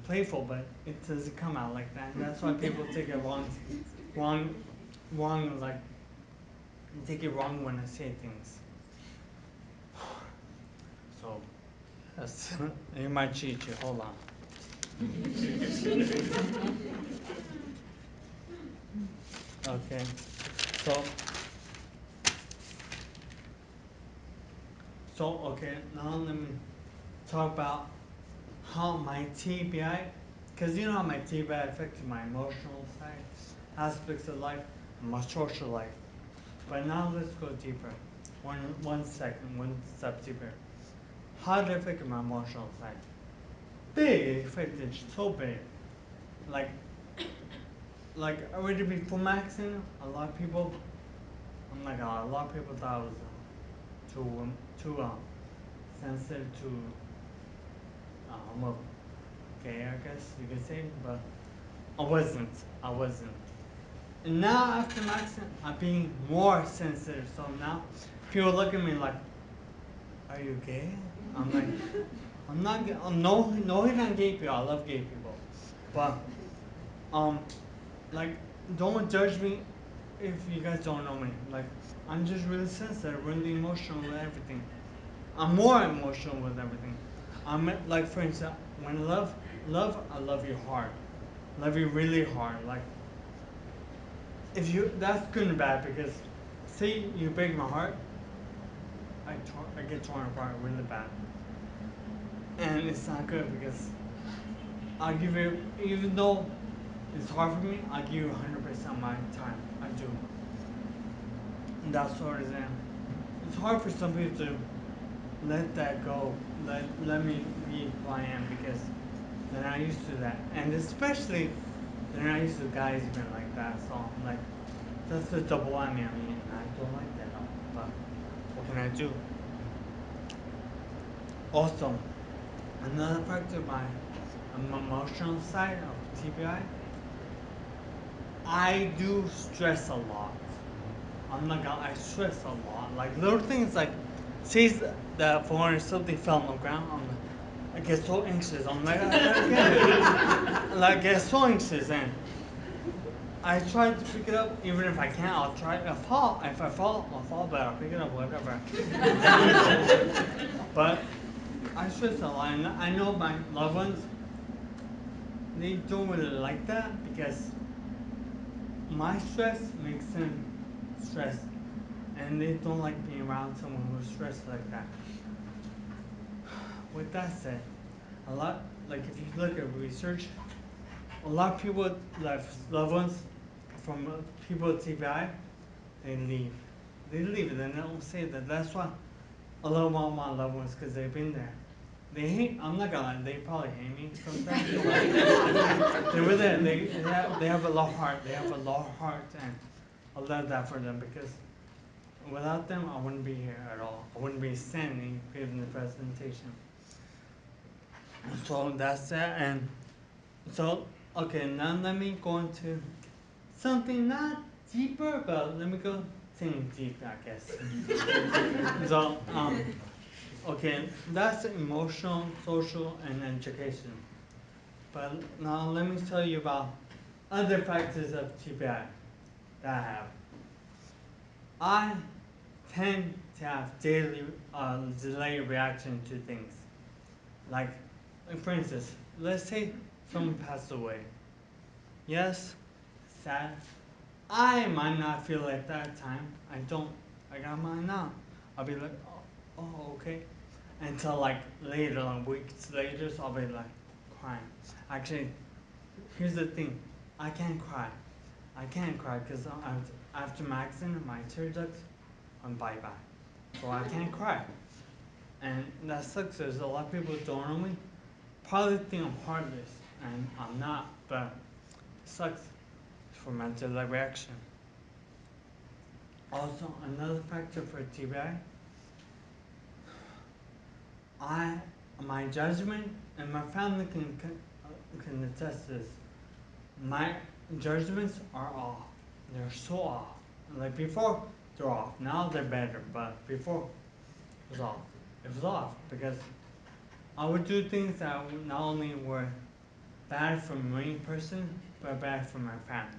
playful, but it doesn't come out like that. And that's why people take it wrong, like and take it wrong when I say things. So, that's in my cheat sheet. Hold on. Okay. So, okay. Now let me talk about how my TBI, because you know how my TBI affects my emotional side, aspects of life, and my social life. But now let's go deeper. One second, one step deeper. How did it affect my emotional side? Big, it affected so big. Like, already before my accident, a lot of people, I'm not gonna lie, a lot of people thought I was too sensitive to homophobic, gay, I guess you could say, but I wasn't. I wasn't. And now after my accident, I'm being more sensitive. So now people look at me like, "Are you gay?" I'm like, "I'm not. I'm no hate on gay people. I love gay people, but um, like, don't judge me if you guys don't know me. Like, I'm just really sensitive, really emotional with everything. I'm more emotional with everything. I'm like, for instance, when I love you hard, love you really hard. Like, if you, that's good and bad because, say you break my heart, I get torn apart really bad, and it's not good because I give you, even though it's hard for me, I give you 100% of my time. I do. And that's what it is. It's hard for some people to let that go, let me be who I am because they're not used to that, and especially they're not used to guys being like that. So I'm like, that's a double whammy on me, and I don't like that at all. But what can I do? Also, another factor of my emotional side of TBI, I do stress a lot. I'm not gonna, I stress a lot. Like little things like, say the phone or something fell on the ground, I get so anxious. I'm like, I gotta get it. Like, I get so anxious, and I try to pick it up. Even if I can't, I'll try. If I fall, I'll fall, but I'll pick it up, whatever. But I stress a lot, and I know my loved ones, they don't really like that because my stress makes them stressed, and they don't like being around someone who's stressed like that. With that said, a lot, like if you look at research, a lot of people, like loved ones from people with TBI, they leave. They leave and they don't say that. That's why I love all my loved ones because they've been there. They hate. I'm not gonna lie. They probably hate me sometimes. They were there. They have a lot of heart. They have a lot of heart, and I love that for them because without them, I wouldn't be here at all. I wouldn't be standing giving the presentation. So that's that. And so, okay, now let me go into something not deeper, but let me go something deep, I guess. So, okay, that's emotional, social, and education. But now let me tell you about other factors of TBI that I have. I tend to have daily delay reaction to things. Like, for instance, let's say someone passed away. Yes, sad. I might not feel at that time. I don't. Like, I might not. I'll be like, okay. Until like later, like weeks later, so I'll be like crying. Actually, here's the thing. I can't cry. I can't cry because after my accident, my tear ducts went bye-bye. So I can't cry. And that sucks. There's a lot of people who don't know me. Probably think I'm heartless, and I'm not, but it sucks for mental reaction. Also, another factor for TBI, I my judgment and my family can attest to this. My judgments are off. They're so off. Like before, they're off. Now they're better, but before it was off. It was off because I would do things that not only were bad for me person, but bad for my family.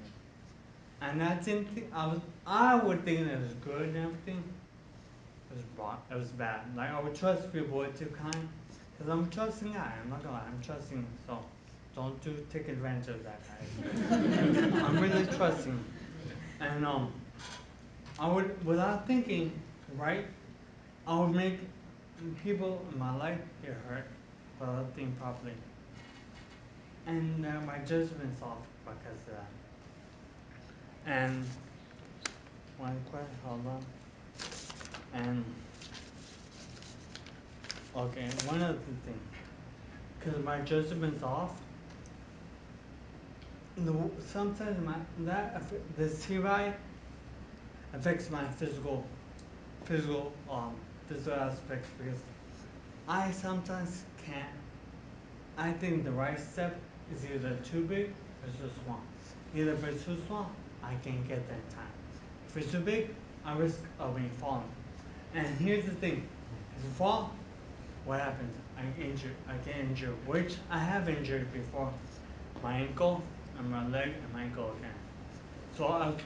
and I didn't think I would think it was good and everything. It was wrong. It was bad. Like I would trust people way too kind, cause I'm a trusting guy. I'm not gonna lie. I'm trusting. So don't take advantage of that, guys. I'm really trusting, and I would without thinking, right? I would make people in my life get hurt without thinking properly, and my judgment's off because of that. And one question, hold on. And okay, one other thing, because my judgment's off. Sometimes the TBI affects my physical physical aspects because I sometimes can't. I think the right step is either too big or too small. Either if it's too small, I can't get there in time. If it's too big, I risk of me falling. And here's the thing: if you fall, what happens? I get injured, which I have injured before. My ankle and my leg and my ankle again. So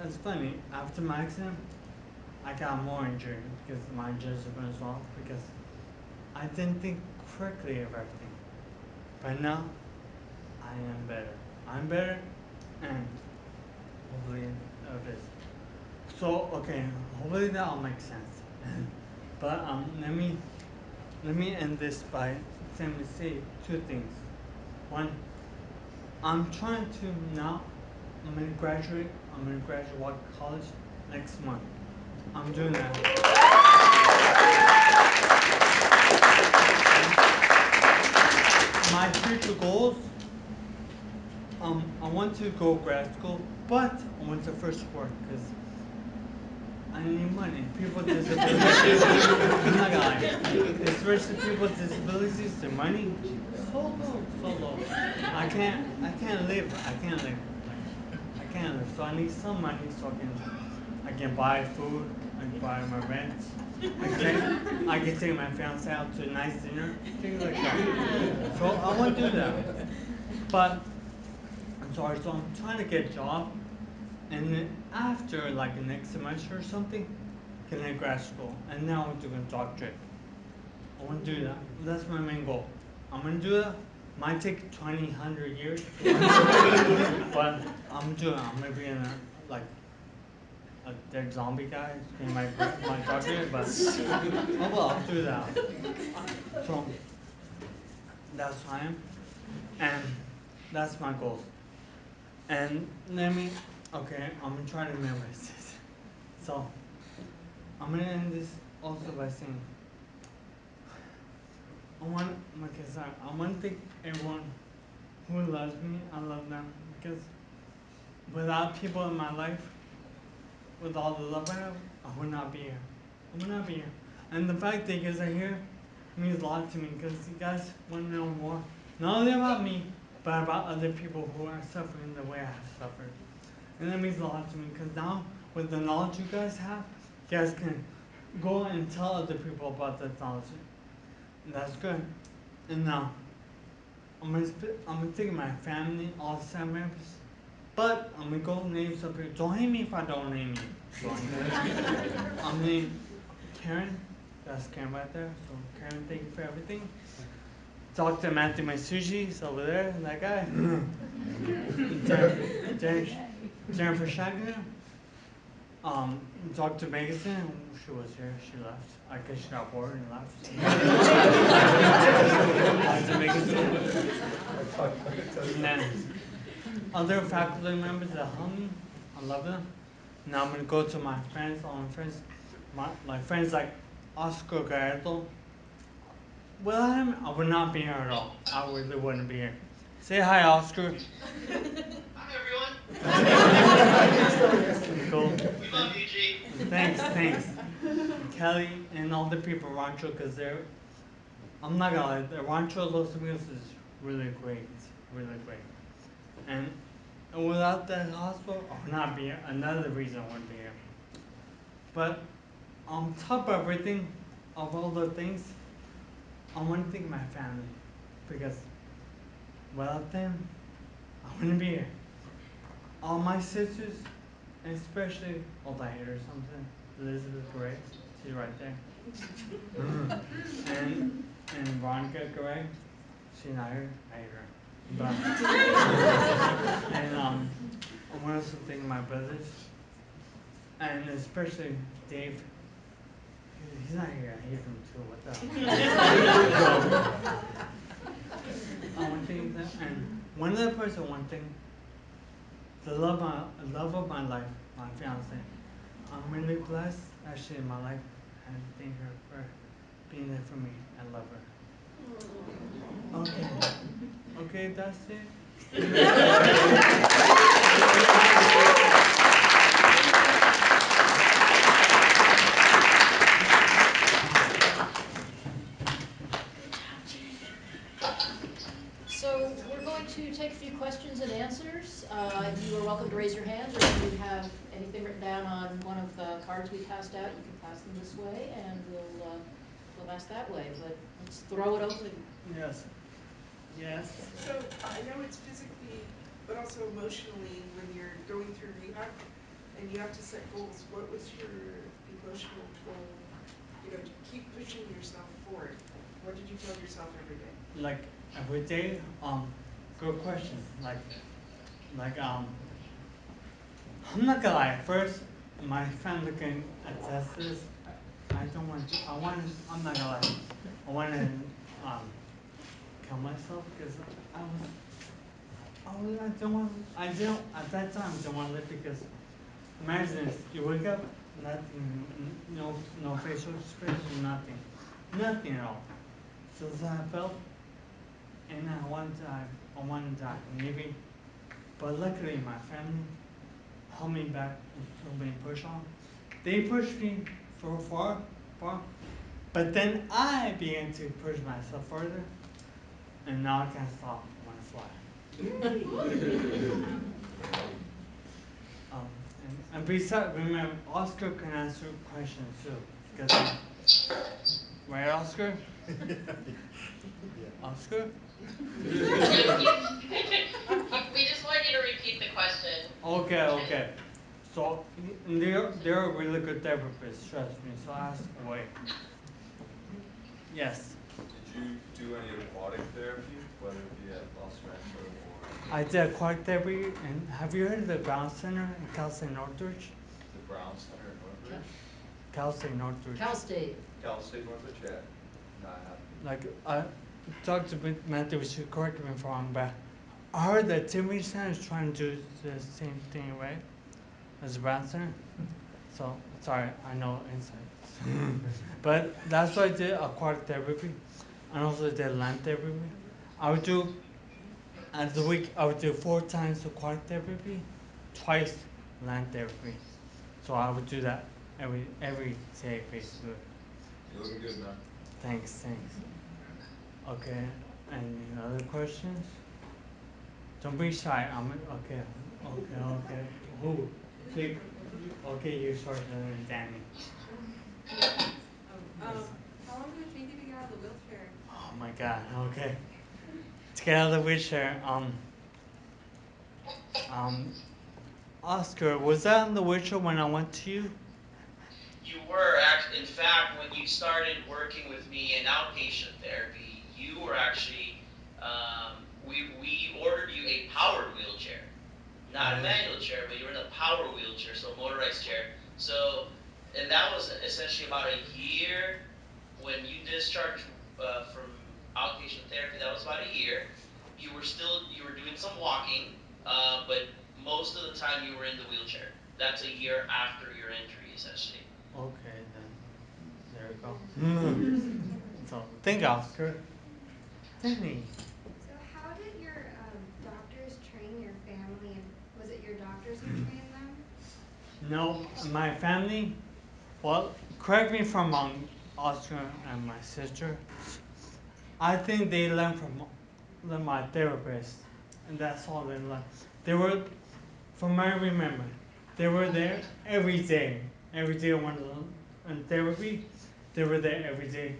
it's funny. After my accident, I got more injured because my judgment was off because I didn't think correctly of everything. But now I am better. I'm better, and hopefully it is. So okay, hopefully that all makes sense. But let me end this by saying say two things. One, I'm trying to now. I'm gonna graduate. I'm gonna graduate college next month. I'm doing that. My future goals. I want to go grad school, but I want to first work because I need money. People with disabilities. I'm not gonna lie. Especially people with disabilities, their money so low, so low. I can't live. I can't live. Like, I can't live. So I need some money so I can buy food. I can buy my rent. I can take my fiance out to a nice dinner. Things like that. So I want to do that. But I'm sorry. So I'm trying to get a job, and then after like the next semester or something, get into grad school, and now I'm doing a doctorate. I want to do that. That's my main goal. I'm gonna do it. Might take 20, 100 years, but I'm doing it. I'm gonna be in like a dead zombie guy. Getting my doctorate, but oh well, I'll do that. So that's who I am, and that's my goals. And okay, I'm gonna try to memorize this. So I'm gonna end this also by saying I want like I said, I want to thank everyone who loves me. I love them because without people in my life, with all the love I have, I would not be here. I would not be here. And the fact that you guys are here means a lot to me because you guys want to know more, not only about me, but about other people who are suffering the way I have suffered. And that means a lot to me because now, with the knowledge you guys have, you guys can go and tell other people about that knowledge. And that's good. And now, I'm gonna think of my family, all the family members. But I'm gonna go name some people. Don't hate me if I don't name you. Don't hate me. I'm gonna name Karen. That's Karen right there. So Karen, thank you for everything. Dr. Matthew Masuji is over there, that guy. Jennifer Shagner. Um, Dr. Magasin, she was here, she left. I guess she got bored and left. Dr. Magasin. And then other faculty members that help me, I love them. Now I'm gonna go to my friends, all my friends, my friends like Oscar Gallardo. Without him, I would not be here at all. I really wouldn't be here. Say hi, Oscar. Hi, everyone. Cool. We love you, G. Thanks. Kelly and all the people Rancho, because I'm not gonna lie, the Rancho Los Amigos is really great. Really great. And without that hospital, I would not be here. Another reason I wouldn't be here. But on top of everything, of all the things, I want to thank my family. Because without them, I wouldn't be here. All my sisters, especially, oh, I hate her something. Elizabeth Garay, she's right there. and Veronica Garay, she's not here. I hate her. But and I want to thank my brothers, and especially Dave. He's not here. I hate him too. What the? One thing that, and one other person, one thing, love of my life, my fiance. I'm really blessed, actually, in my life, and thank her for being there for me. I love her. Okay, okay, that's it. So we're going to take a few questions and answers. You are welcome to raise your hands, or if you have anything written down on one of the cards we passed out, you can pass them this way, and we'll ask that way. But let's throw it open. Yes. Yes. So I know it's physically, but also emotionally when you're going through rehab and you have to set goals. What was your emotional goal, you know, to keep pushing yourself forward? What did you tell yourself every day? Like every day, good question. Like I'm not gonna lie. At first, my family can attest to this. I don't want to. I want. I'm not gonna lie. I want to um kill myself because I was. I don't want. I don't at that time. I don't want to live because imagine this. You wake up, nothing, no facial expression, nothing, nothing at all. So that's how I felt, and I wanted to die. I wanted to die, maybe. But luckily, my family held me back and told me to push on. They pushed me for far, far. But then I began to push myself further, and now I can't stop. I want to fly. Um, and besides, remember, Oscar can answer questions too. Because, right, Oscar? Oscar? Yes, we just want you to repeat the question. Okay, okay. So, they're a really good therapist, trust me. So ask away. Yes. Did you do any aquatic therapy, whether it be at Los Rancho or I did aquatic therapy, and have you heard of the Brown Center in Cal State Northridge? the Brown Center in Northridge? Cal State Northridge. Cal State. Cal State Northridge? Yeah. No, I haven't. Like, Dr. Matthew should correct me if I'm wrong, but I heard that Timothy Center is trying to do the same thing, right? As the Brown Center? So, sorry, I know insights. But that's why I did aquatic therapy, and also did land therapy. I would do, as a week, I would do 4 times aquatic therapy, twice land therapy. So I would do that every day, basically. You're looking good, man. Thanks. Okay, any other questions? Don't be shy. Okay. Who? Pick. Okay, you start and Danny. How long did it take you to get out of the wheelchair? Oh my God. Okay. To get out of the wheelchair, um, Oscar, was that on the wheelchair when I went to you? You were in fact, when you started working with me in outpatient therapy, you were actually we ordered you a powered wheelchair, not a Oh. manual chair, but you were in a power wheelchair, so a motorized chair. So, and that was essentially about a year when you discharged from outpatient therapy. That was about a year. You were doing some walking, but most of the time you were in the wheelchair. That's a year after your injury, essentially. Okay, then. There you go. So, thank you, Oscar. Danny. So how did your doctors train your family, and was it your doctors who trained them? No, my family. Well, correct me if I'm wrong, Oscar and my sister. I think they learned from my therapist, and that's all they learned. They were, from what I remember, they were there every day. Every day I went in therapy, they were there every day,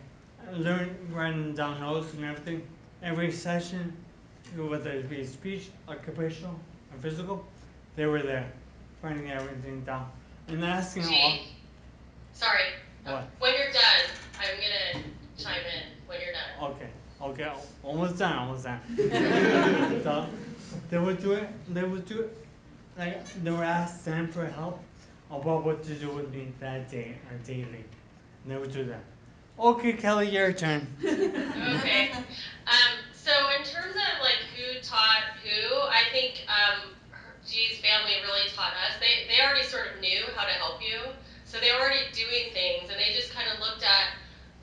learning, writing down notes and everything. Every session, whether it be speech, occupational, or physical, they were there, writing everything down, and asking all. Gee, sorry. What? When you're done, I'm gonna chime in when you're done. Okay, okay, almost done, almost done. So they would do it. They would do it. Like they would ask them for help about what to do with me that day or daily. And they would do that. Okay, Kelly, your turn. Okay. So in terms of like who taught who, I think G's family really taught us. They already sort of knew how to help you, so they were already doing things, and they just kind of looked at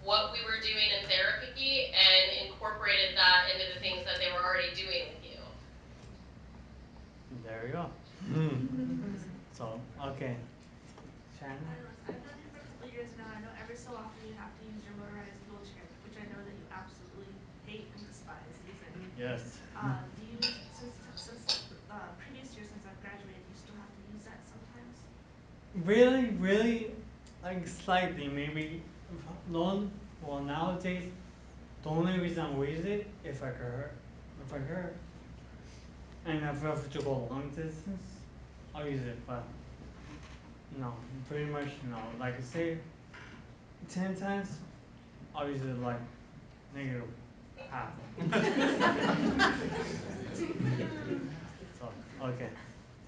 what we were doing in therapy and incorporated that into the things that they were already doing with you. There you go. So okay, Shannon. I've done it for a couple of years now. I know every so often you have to use your motorized wheelchair, which I know that you absolutely hate and despise using. Yes. Do you, since previous year since I've graduated, do you still have to use that sometimes? Really, really, like slightly, maybe. Long. Well, nowadays, the only reason I use it if I hurt, and if I have to go long distance, I'll use it. But no, pretty much no. Like I say, 10 times, I'll use it like negative half. So okay,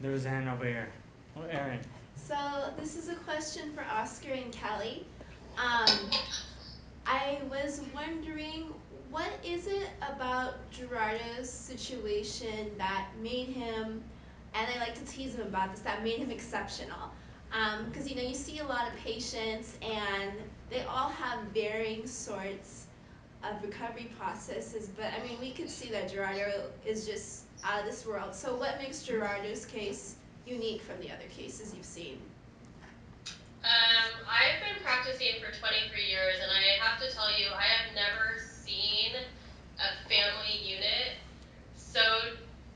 there's a hand over here. Oh, Aaron. So this is a question for Oscar and Kelly. I was wondering, what is it about Gerardo's situation that made him, and I like to tease him about this, that made him exceptional? Because you know, you see a lot of patients and they all have varying sorts of recovery processes, but I mean, we could see that Gerardo is just out of this world. So what makes Gerardo's case unique from the other cases you've seen? I've been practicing for 23 years, and I have to tell you, I have never seen a family unit so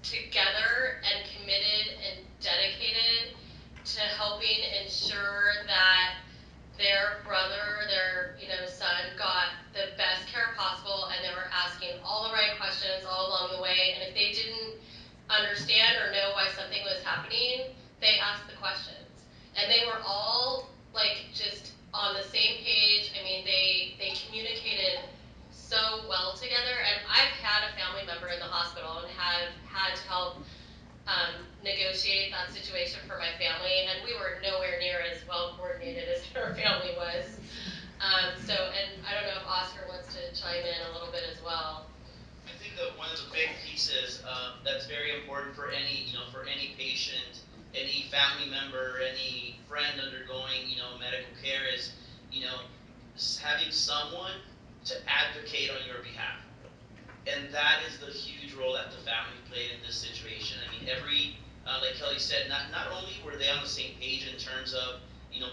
together and committed and dedicated to helping ensure that their brother, their son, got the best care possible, and they were asking all the right questions all along the way. And if they didn't understand or know why something was happening, they asked the questions. And they were all like just on the same page. I mean, they communicated so well together. And I've had a family member in the hospital and have had to help negotiate that situation for my family, and we were nowhere near as well coordinated as their family was. And I don't know if Oscar wants to chime in a little bit as well. I think that one of the big pieces that's very important for any, for any patient, any family member, any friend undergoing, medical care is, you know, having someone to advocate on your behalf. And that is the huge role that the family played in this situation. I mean, like Kelly said, not only were they on the same page in terms of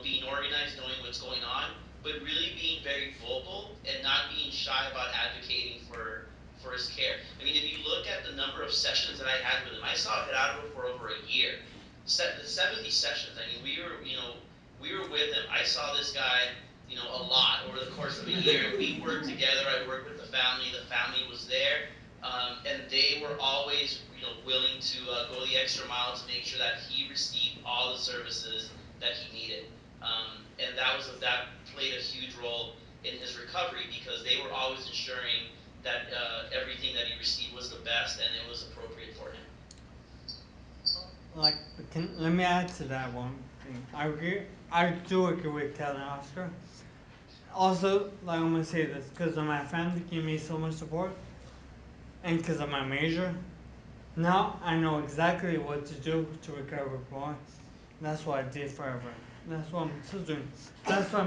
being organized, knowing what's going on, but really being very vocal and not being shy about advocating for his care. I mean, if you look at the number of sessions that I had with him, I saw Gerardo for over a year, 70 sessions. I mean, we were with him. I saw this guy a lot over the course of a year, and we worked together. I worked with the family. The family was there, and they were always, willing to go the extra mile to make sure that he received all the services that he needed. And that played a huge role in his recovery because they were always ensuring that everything that he received was the best and it was appropriate for him. Like, let me add to that one thing. I do agree with Kelly and Oscar. Also, like I'm gonna say this, because of my family gave me so much support, and because of my major, now I know exactly what to do to recover more. That's what I did forever. That's what I'm still doing. That's why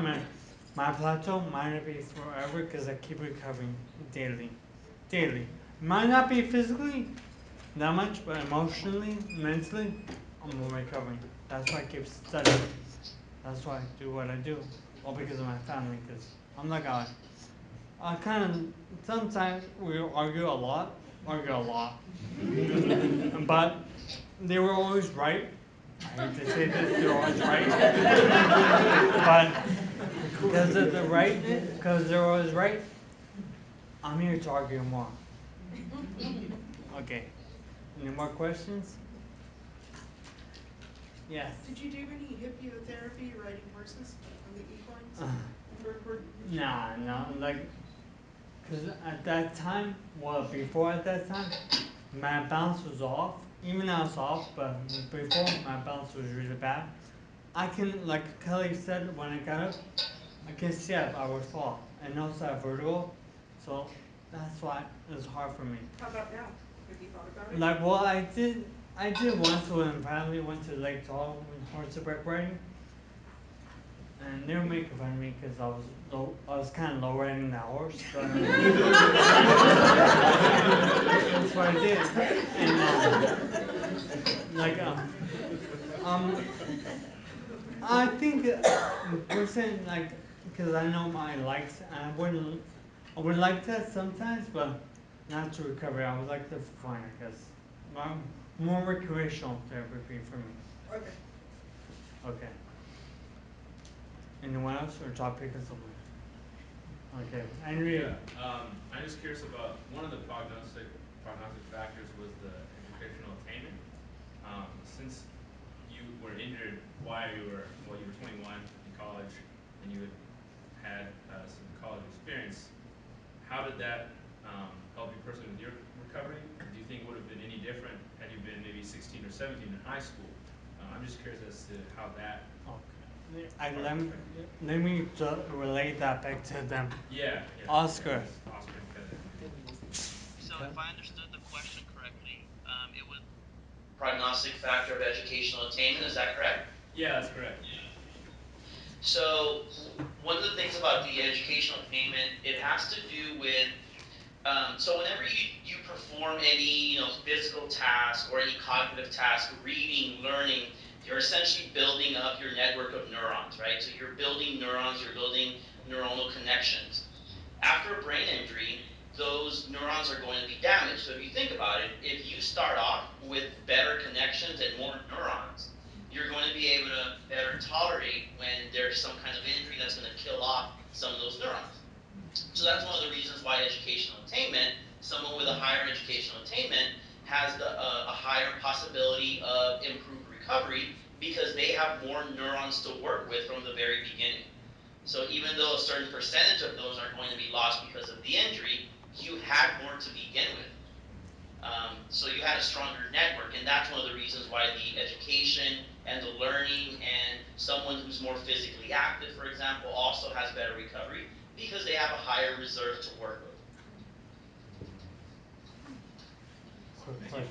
my plateau might not be forever because I keep recovering daily. Daily. Might not be physically that much, but emotionally, mentally, I'm recovering. That's why I keep studying. That's why I do what I do. All because of my family, because I'm like I kind of, sometimes we argue a lot, but they were always right. I hate to say this, they're always right. But because they're always right, I'm here to argue more. Okay. Any more questions? Yes. Did you do any hippiotherapy riding horses on the equines Uh, for coordination? nah, no, like, cause at that time, well, before at that time, my balance was off. Even though I was off, but before my balance was really bad. I can, like Kelly said, when I got up, I can see I would fall, and also I have vertigo, so that's why it was hard for me. How about now? Have you thought about it? Like, well, I did once when family went to Lake Tahoe with horseback riding, and they were making fun of me because I was kind of low riding that horse, but that's what I did, and like um, I think percent like because I know my likes, and I would like that sometimes, but not to recover. I would like that for fun, I guess. More recreational therapy for me. Okay. Okay. Anyone else or topic or something? Okay. Henry. Yeah, I'm just curious about one of the prognostic factors was the educational attainment. Since you were injured while you were 21 in college, and you had some college experience, how did that help you personally with your recovery? Do you think it would have been any different had you been maybe 16 or 17 in high school? I'm just curious as to how that Okay. part affected you. Let me relate that back to them. Yeah, yeah. Oscar. Oscar and Kelly. So if I understood the question correctly, it was prognostic factor of educational attainment. Is that correct? Yeah, that's correct. So one of the things about the educational attainment, it has to do with so whenever you perform any physical task or any cognitive task, reading, learning, you're essentially building up your network of neurons, right? So you're building neurons, you're building neuronal connections. After a brain injury, those neurons are going to be damaged. So if you think about it, if you start off with better connections and more neurons, you're going to be able to better tolerate when there's some kind of injury that's going to kill off some of those neurons. So that's one of the reasons why educational attainment, someone with a higher educational attainment, has a higher possibility of improved recovery because they have more neurons to work with from the very beginning. So even though a certain percentage of those are going to be lost because of the injury, you had more to begin with. So you had a stronger network, and that's one of the reasons why the education and the learning and someone who's more physically active, for example, also has better recovery because they have a higher reserve to work with. Quick Thank you.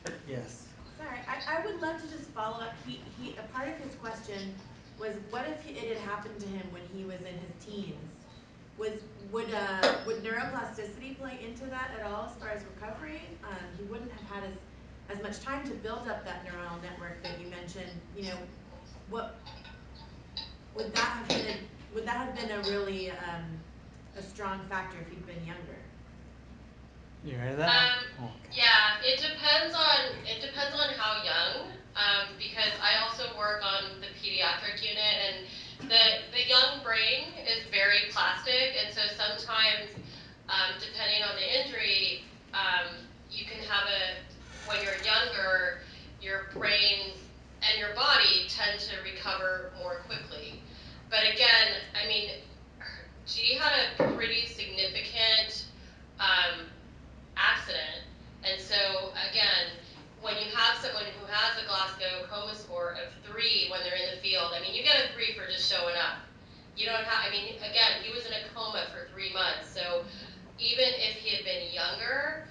question. Yes. Sorry, I would love to just follow up. A part of his question was, what if it had happened to him when he was in his teens? Was would neuroplasticity play into that at all as far as recovery? He wouldn't have had as much time to build up that neuronal network that you mentioned. What would that have been a really a strong factor if he'd been younger? You heard that? Um, Okay. yeah, it depends on how young. Because I also work on the pediatric unit, and the young brain is very plastic, and so sometimes, depending on the injury, you can have when you're younger, your brain and your body tend to recover more quickly. But again, I mean, G had a pretty significant um, accident. And so, again, when you have someone who has a Glasgow coma score of 3 when they're in the field, I mean, you get a 3 for just showing up. You don't have, I mean, again, he was in a coma for 3 months. So even if he had been younger,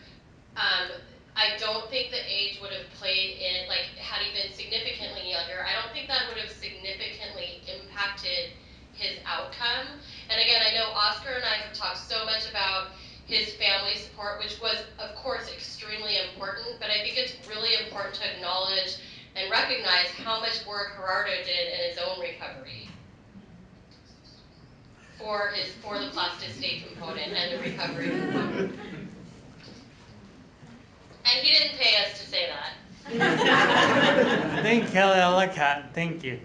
um, I don't think the age would have played in, like, had he been significantly younger, I don't think that would have significantly impacted his outcome. And again, I know Oscar and I have talked so much about his family support, which was, of course, extremely important, but I think it's really important to acknowledge and recognize how much work Gerardo did in his own recovery for the plasticity component and the recovery component. And he didn't pay us to say that. Thank Kelly, I like that. Thank you.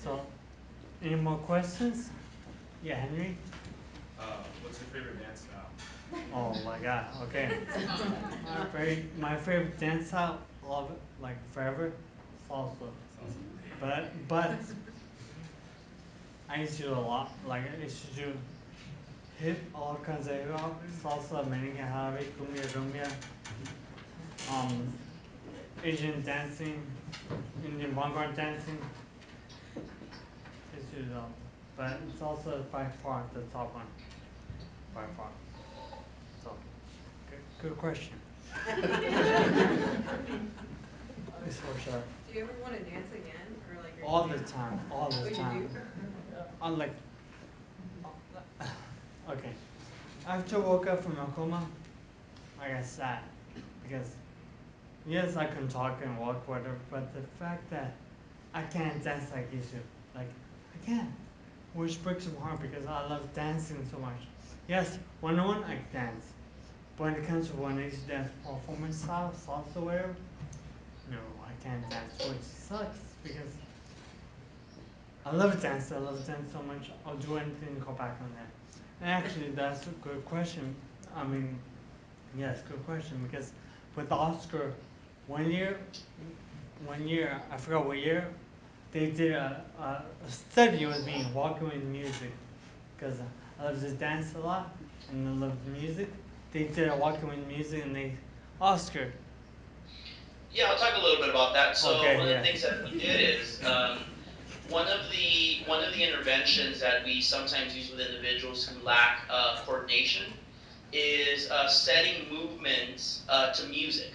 So, any more questions? Yeah, Henry? What's your favorite dance style? Oh my god, okay. My favorite dance style, love it, like forever, salsa. Salsa. But I used to do a lot. Like I used to do all kinds of hip hop, salsa, merengue, jarabe, cumbia, um, Asian dancing, Indian vanguard dancing. I used to do all. But salsa is by far the top one, by far. So, good question. So sure. Do you ever want to dance again, or like? All the time, all Oh, the you time. do? I'm like, okay. After I woke up from a coma, I got sad because yes, I can talk and walk, whatever, but the fact that I can't dance like I used to, like I can't, which breaks my heart because I love dancing so much. Yes, one-on-one I can dance, but when it comes to one age dance performance style, salsa, whatever, no, I can't dance, which sucks because I love dance. I love dance so much. I'll do anything to go back on that. And actually, that's a good question. I mean, yes, good question because with Oscar, one year, I forgot what year, they did a study with me, walking with music, because I love to dance a lot and I love music. They did a walking with music and they, Oscar. Yeah, I'll talk a little bit about that. So one Okay, of the yeah. things that we did is one of the interventions that we sometimes use with individuals who lack coordination is setting movements to music.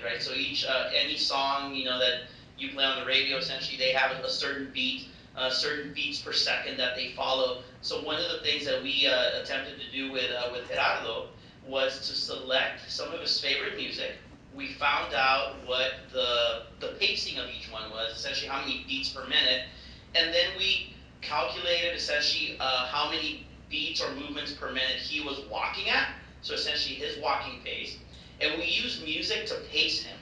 Right. So each any song that you play on the radio, essentially they have a certain beat, certain beats per second that they follow. So one of the things that we attempted to do with Gerardo was to select some of his favorite music. We found out what the pacing of each one was, essentially how many beats per minute, and then we calculated essentially how many beats or movements per minute he was walking at, so essentially his walking pace, and we used music to pace him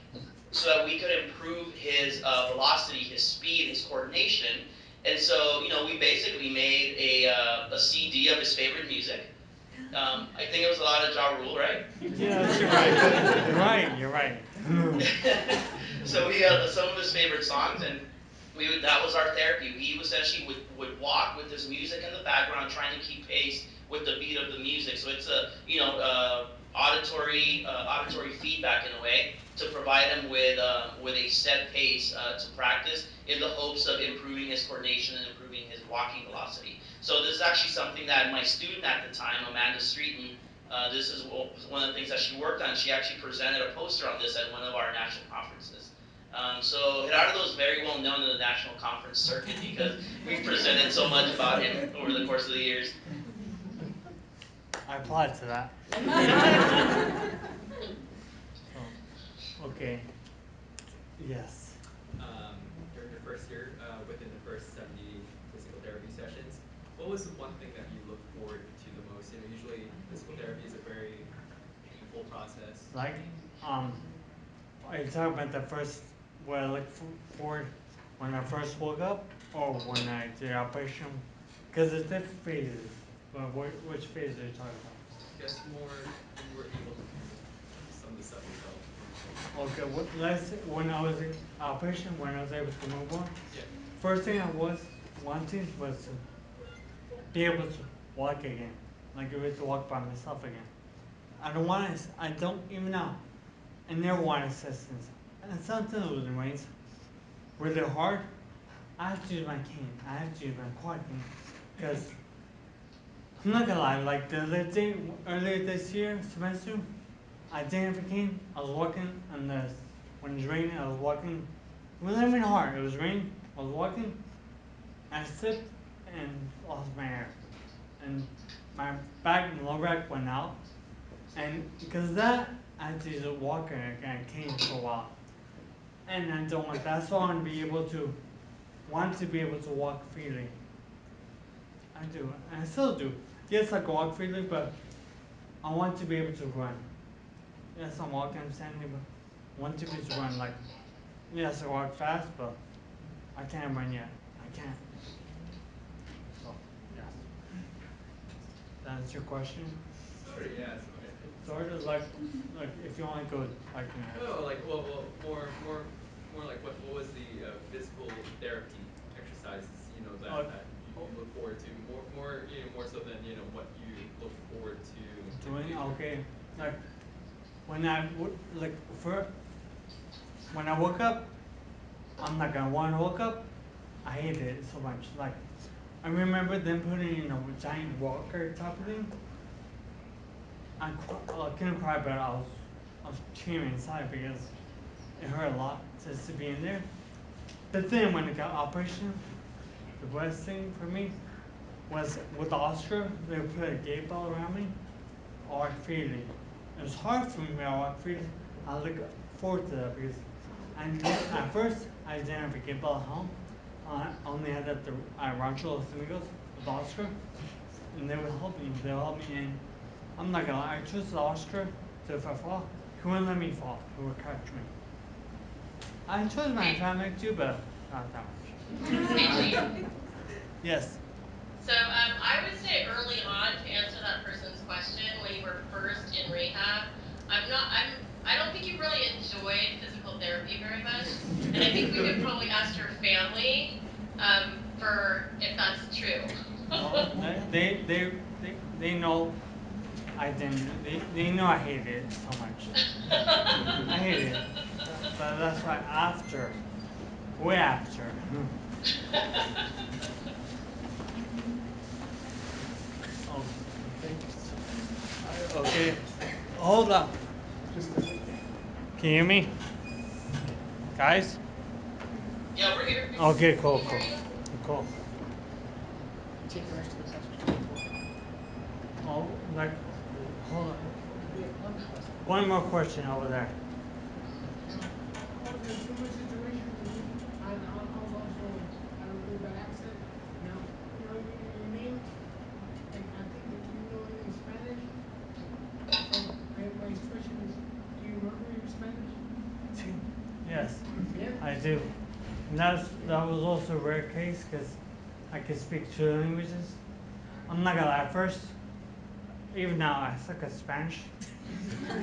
so that we could improve his velocity, his speed, his coordination. And so, we basically made a CD of his favorite music. I think it was a lot of Ja Rule, right? Yes, you're right. You're right. You're right. So we had some of his favorite songs, and that was our therapy. He essentially would walk with his music in the background, trying to keep pace with the beat of the music. So it's a auditory feedback in a way to provide him with a set pace to practice in the hopes of improving his coordination and improving his walking velocity. So this is actually something that my student at the time, Amanda Streeton, this is one of the things that she worked on. She actually presented a poster on this at one of our national conferences. So Gerardo is very well known in the national conference circuit because we've presented so much about him over the course of the years. I applaud to that. So, okay. Yes. During your first year, within the first 70 physical therapy sessions, what was the one thing that you looked forward to the most? Usually physical therapy is a very painful process. Like, um, are you talking about the first, what I looked forward when I first woke up, or when I did operation? Because there's different phases. But which phase are you talking about? I guess more when you were able to do some of the stuff yourself. Okay, let's say when I was in operation, when I was able to move on. Yeah. First thing I was wanting was to be able to walk again, like be able to walk by myself again. I don't even know. I never want assistance. And something with the reins, where they're hard, I have to use my cane. I have to use my quad cane. Because, I'm not gonna lie, like the other day, earlier this year, semester, I didn't have a cane. I was walking, and when it was raining, I was walking. It wasn't even hard. It was raining. I was walking, I slipped, and lost my air. And my back and lower back went out. And because of that, I had to use a walker and a cane for a while. And I don't want that, so I want to be able to walk freely. I do, and I still do. Yes, I can walk freely, but I want to be able to run. Yes, I'm walking, I'm standing, but I want to be able to run. Like, yes, I walk fast, but I can't run yet. I can't. So, yes. That answer your question? Sorry, yeah, sorry. sort of like if you want to go like No, like more like what was the physical therapy exercises Oh, that you look forward to more more so than what you look forward to in the doing future. okay. Like when like for when I woke up, I'm not gonna want to wake up. I hated it so much. Like I remember them putting in a giant walker type of thing. I couldn't cry, but I was cheering inside because it hurt a lot just to be in there. But then when I got operation, the best thing for me was with Oscar, they put a gate ball around me, I walk freely. It was hard for me to walk freely. I look forward to that because at first I didn't have a gate ball at home. I only had it at the Rancho Los Amigos with Oscar, and they would help me. They would help me, and I'm not gonna lie, I trusted Oscar, so if I fall, he wouldn't let me fall. He would catch me. I trust my Okay. family too, but not that Hey, much. Gene. Yes. So I would say early on to answer that person's question when you were first in rehab, I don't think you really enjoyed physical therapy very much, and I think we could probably ask your family for if that's true. Well, they know I didn't. They know I hated it so much. I hated it. But that's why after, way after. Oh, okay. Okay. Hold up. Can you hear me? Guys? Yeah, we're here. Okay, We cool, can hear cool. you. Cool. Take the rest of the questions. Oh, like, hold on. Yeah, One more question over there. I was in a similar situation when you had. I was also had a really bad accident. Now, your name, like I think that you know it in Spanish. So my question is, do you remember your Spanish? Yes, Yeah. I do. And that was also a rare case because I could speak two languages. I'm not gonna lie, at first, even now, I suck at Spanish.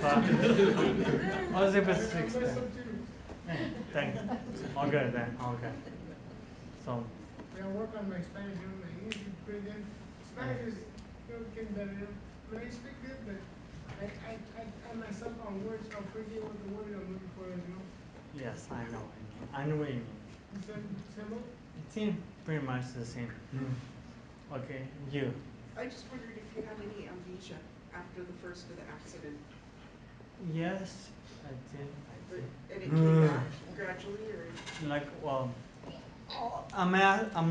But I was able to I speak messed Spanish. up too. Thanks. All good then, all good. So, I gotta work on my Spanish. My English is pretty good. Spanish is getting better. I mean, I speak good, but I mess up on words. I'll forget what the word I'm looking for is. yes, I know what you mean. I know what you mean. Same boat? It seemed pretty much the same. Okay, you. I just wondered if you had any amnesia after the first of the accident. Yes, I did. And it came back gradually, or? Like, well, I'm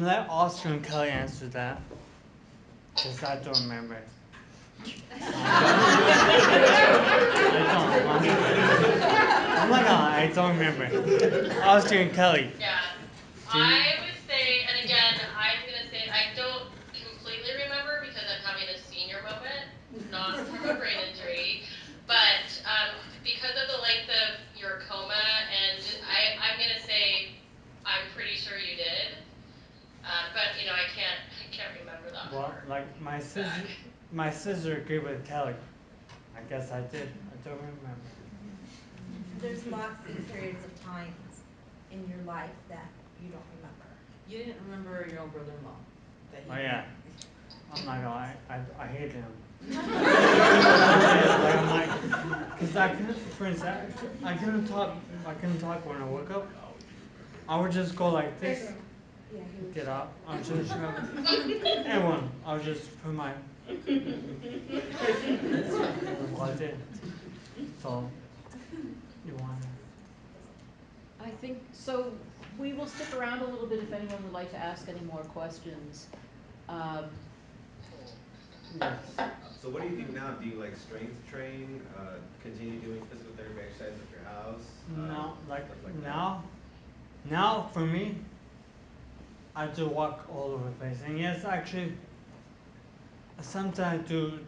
let Oscar and Kelly answer that. Because I don't remember it. I'm not gonna lie, I don't remember it. Oscar and Kelly. Yeah. Do you? I would say, and again, I'm going to say I don't completely remember because I'm having a senior moment, not from a brain injury. But because of the length of your coma, and I'm going to say I'm pretty sure you did. But I can't remember that Well, far like back. my sister agreed with Kelly. I guess I did. I don't remember. There's lots of periods of times in your life that you don't remember. You didn't remember your own brother-in-law that he. Oh yeah. I'm not gonna lie, I hate him. Cause I couldn't, for instance, I couldn't talk when I woke up. I would just go like this, Yeah, he would get shout. up, I would just shove everyone. I would just put my. That's what I did. So, you wanna? I think so. We will stick around a little bit if anyone would like to ask any more questions. Um, Yes. So what do you do now? Do you like strength train? Continue doing physical therapy exercises at your house? No, like Stuff like that. now for me, I do walk all over the place. And yes, actually, sometimes I do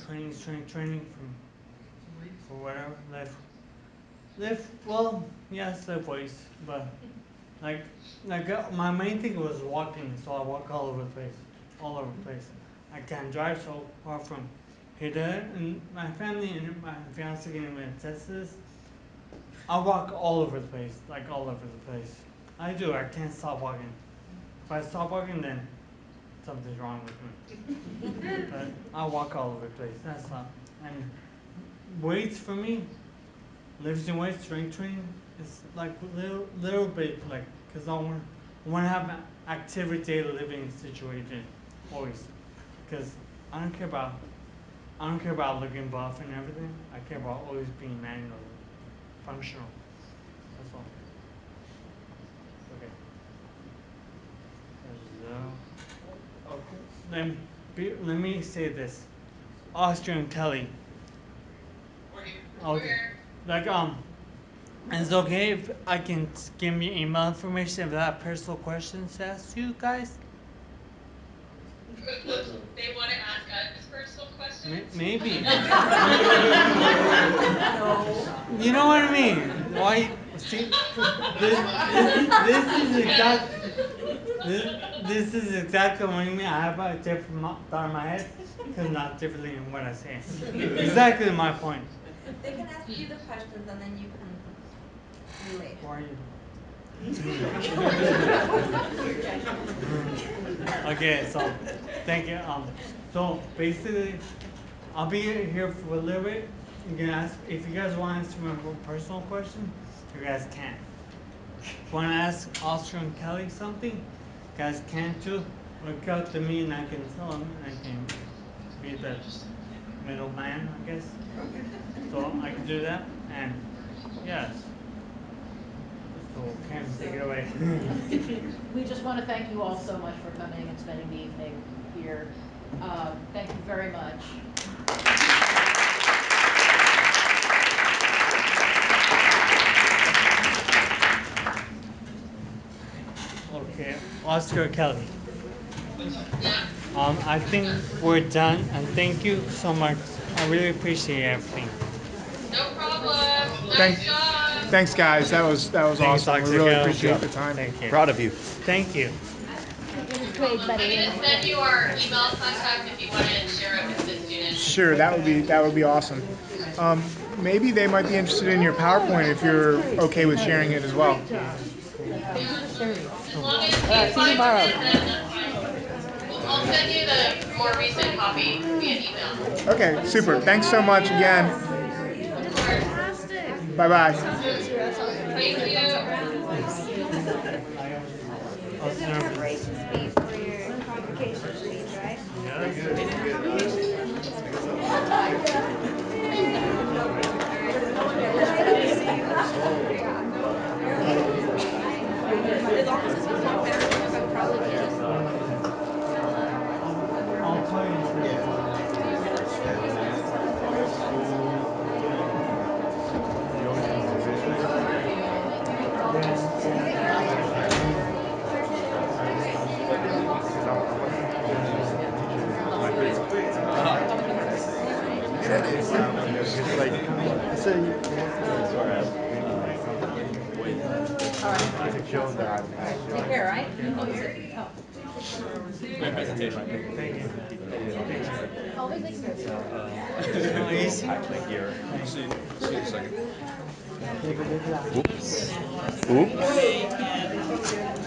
training for whatever lift. Well, yes, lift weights, but like my main thing was walking, so I walk all over the place, all over the place. I can't drive, so apart from here there, and my family and my fiance getting ready to test this. I walk all over the place, like all over the place. I do. I can't stop walking. If I stop walking, then something's wrong with me. But I walk all over the place. That's not. And weights for me, lifting weights, strength training, is like little bit like because I want to have an activity living situation always. Because I don't care about I don't care about looking buff and everything. I care about always being manual, functional. That's all. Okay. Okay. Let me say this. Austrian Kelly. We're here. Okay. Like it's okay if I can give me email information if I have personal questions to ask you guys. They want to ask us personal questions? Maybe. No. You know what I mean? Why? See, this is exact. This is exactly what I mean. I have a different thought in my head, because not differently in what I say. Exactly my point. They can ask you the questions and then you can relate. Why are you? Okay, so thank you. So basically, I'll be here for a little bit. You can ask if you guys want to answer my more personal question. You guys can. If you want to ask Austrian Kelly something, you guys can too. Look out to me, and I can tell him, and I can be the middleman, I guess. So I can do that, and yes. So Cam, take it away. We just want to thank you all so much for coming and spending the evening here. Thank you very much. Okay, Oscar Kelly. Yeah. I think we're done, and thank you so much. I really appreciate everything. No problem. Thank, Nice job. thanks, guys. That was Thanks, awesome. We Dr. really Kelly. appreciate the time. Thank you. Proud of you. Thank you. It was No great, problem. I'm buddy. going to send you our email contact if you want to share it with the students. Sure, that would be awesome. Maybe they might be interested in your PowerPoint if you're okay with sharing it as well. Yeah. As long as he's fine with it, then that's fine. I'll send you the more recent copy via email. Okay, super. Thanks so much again. Of course. Bye bye. Thank you. There's a preparation speech for your convocation speech, right? His office is not there, but probably just. I'll tell you. Here, right? My presentation. Thank you. See you in a second. Oops. Oops.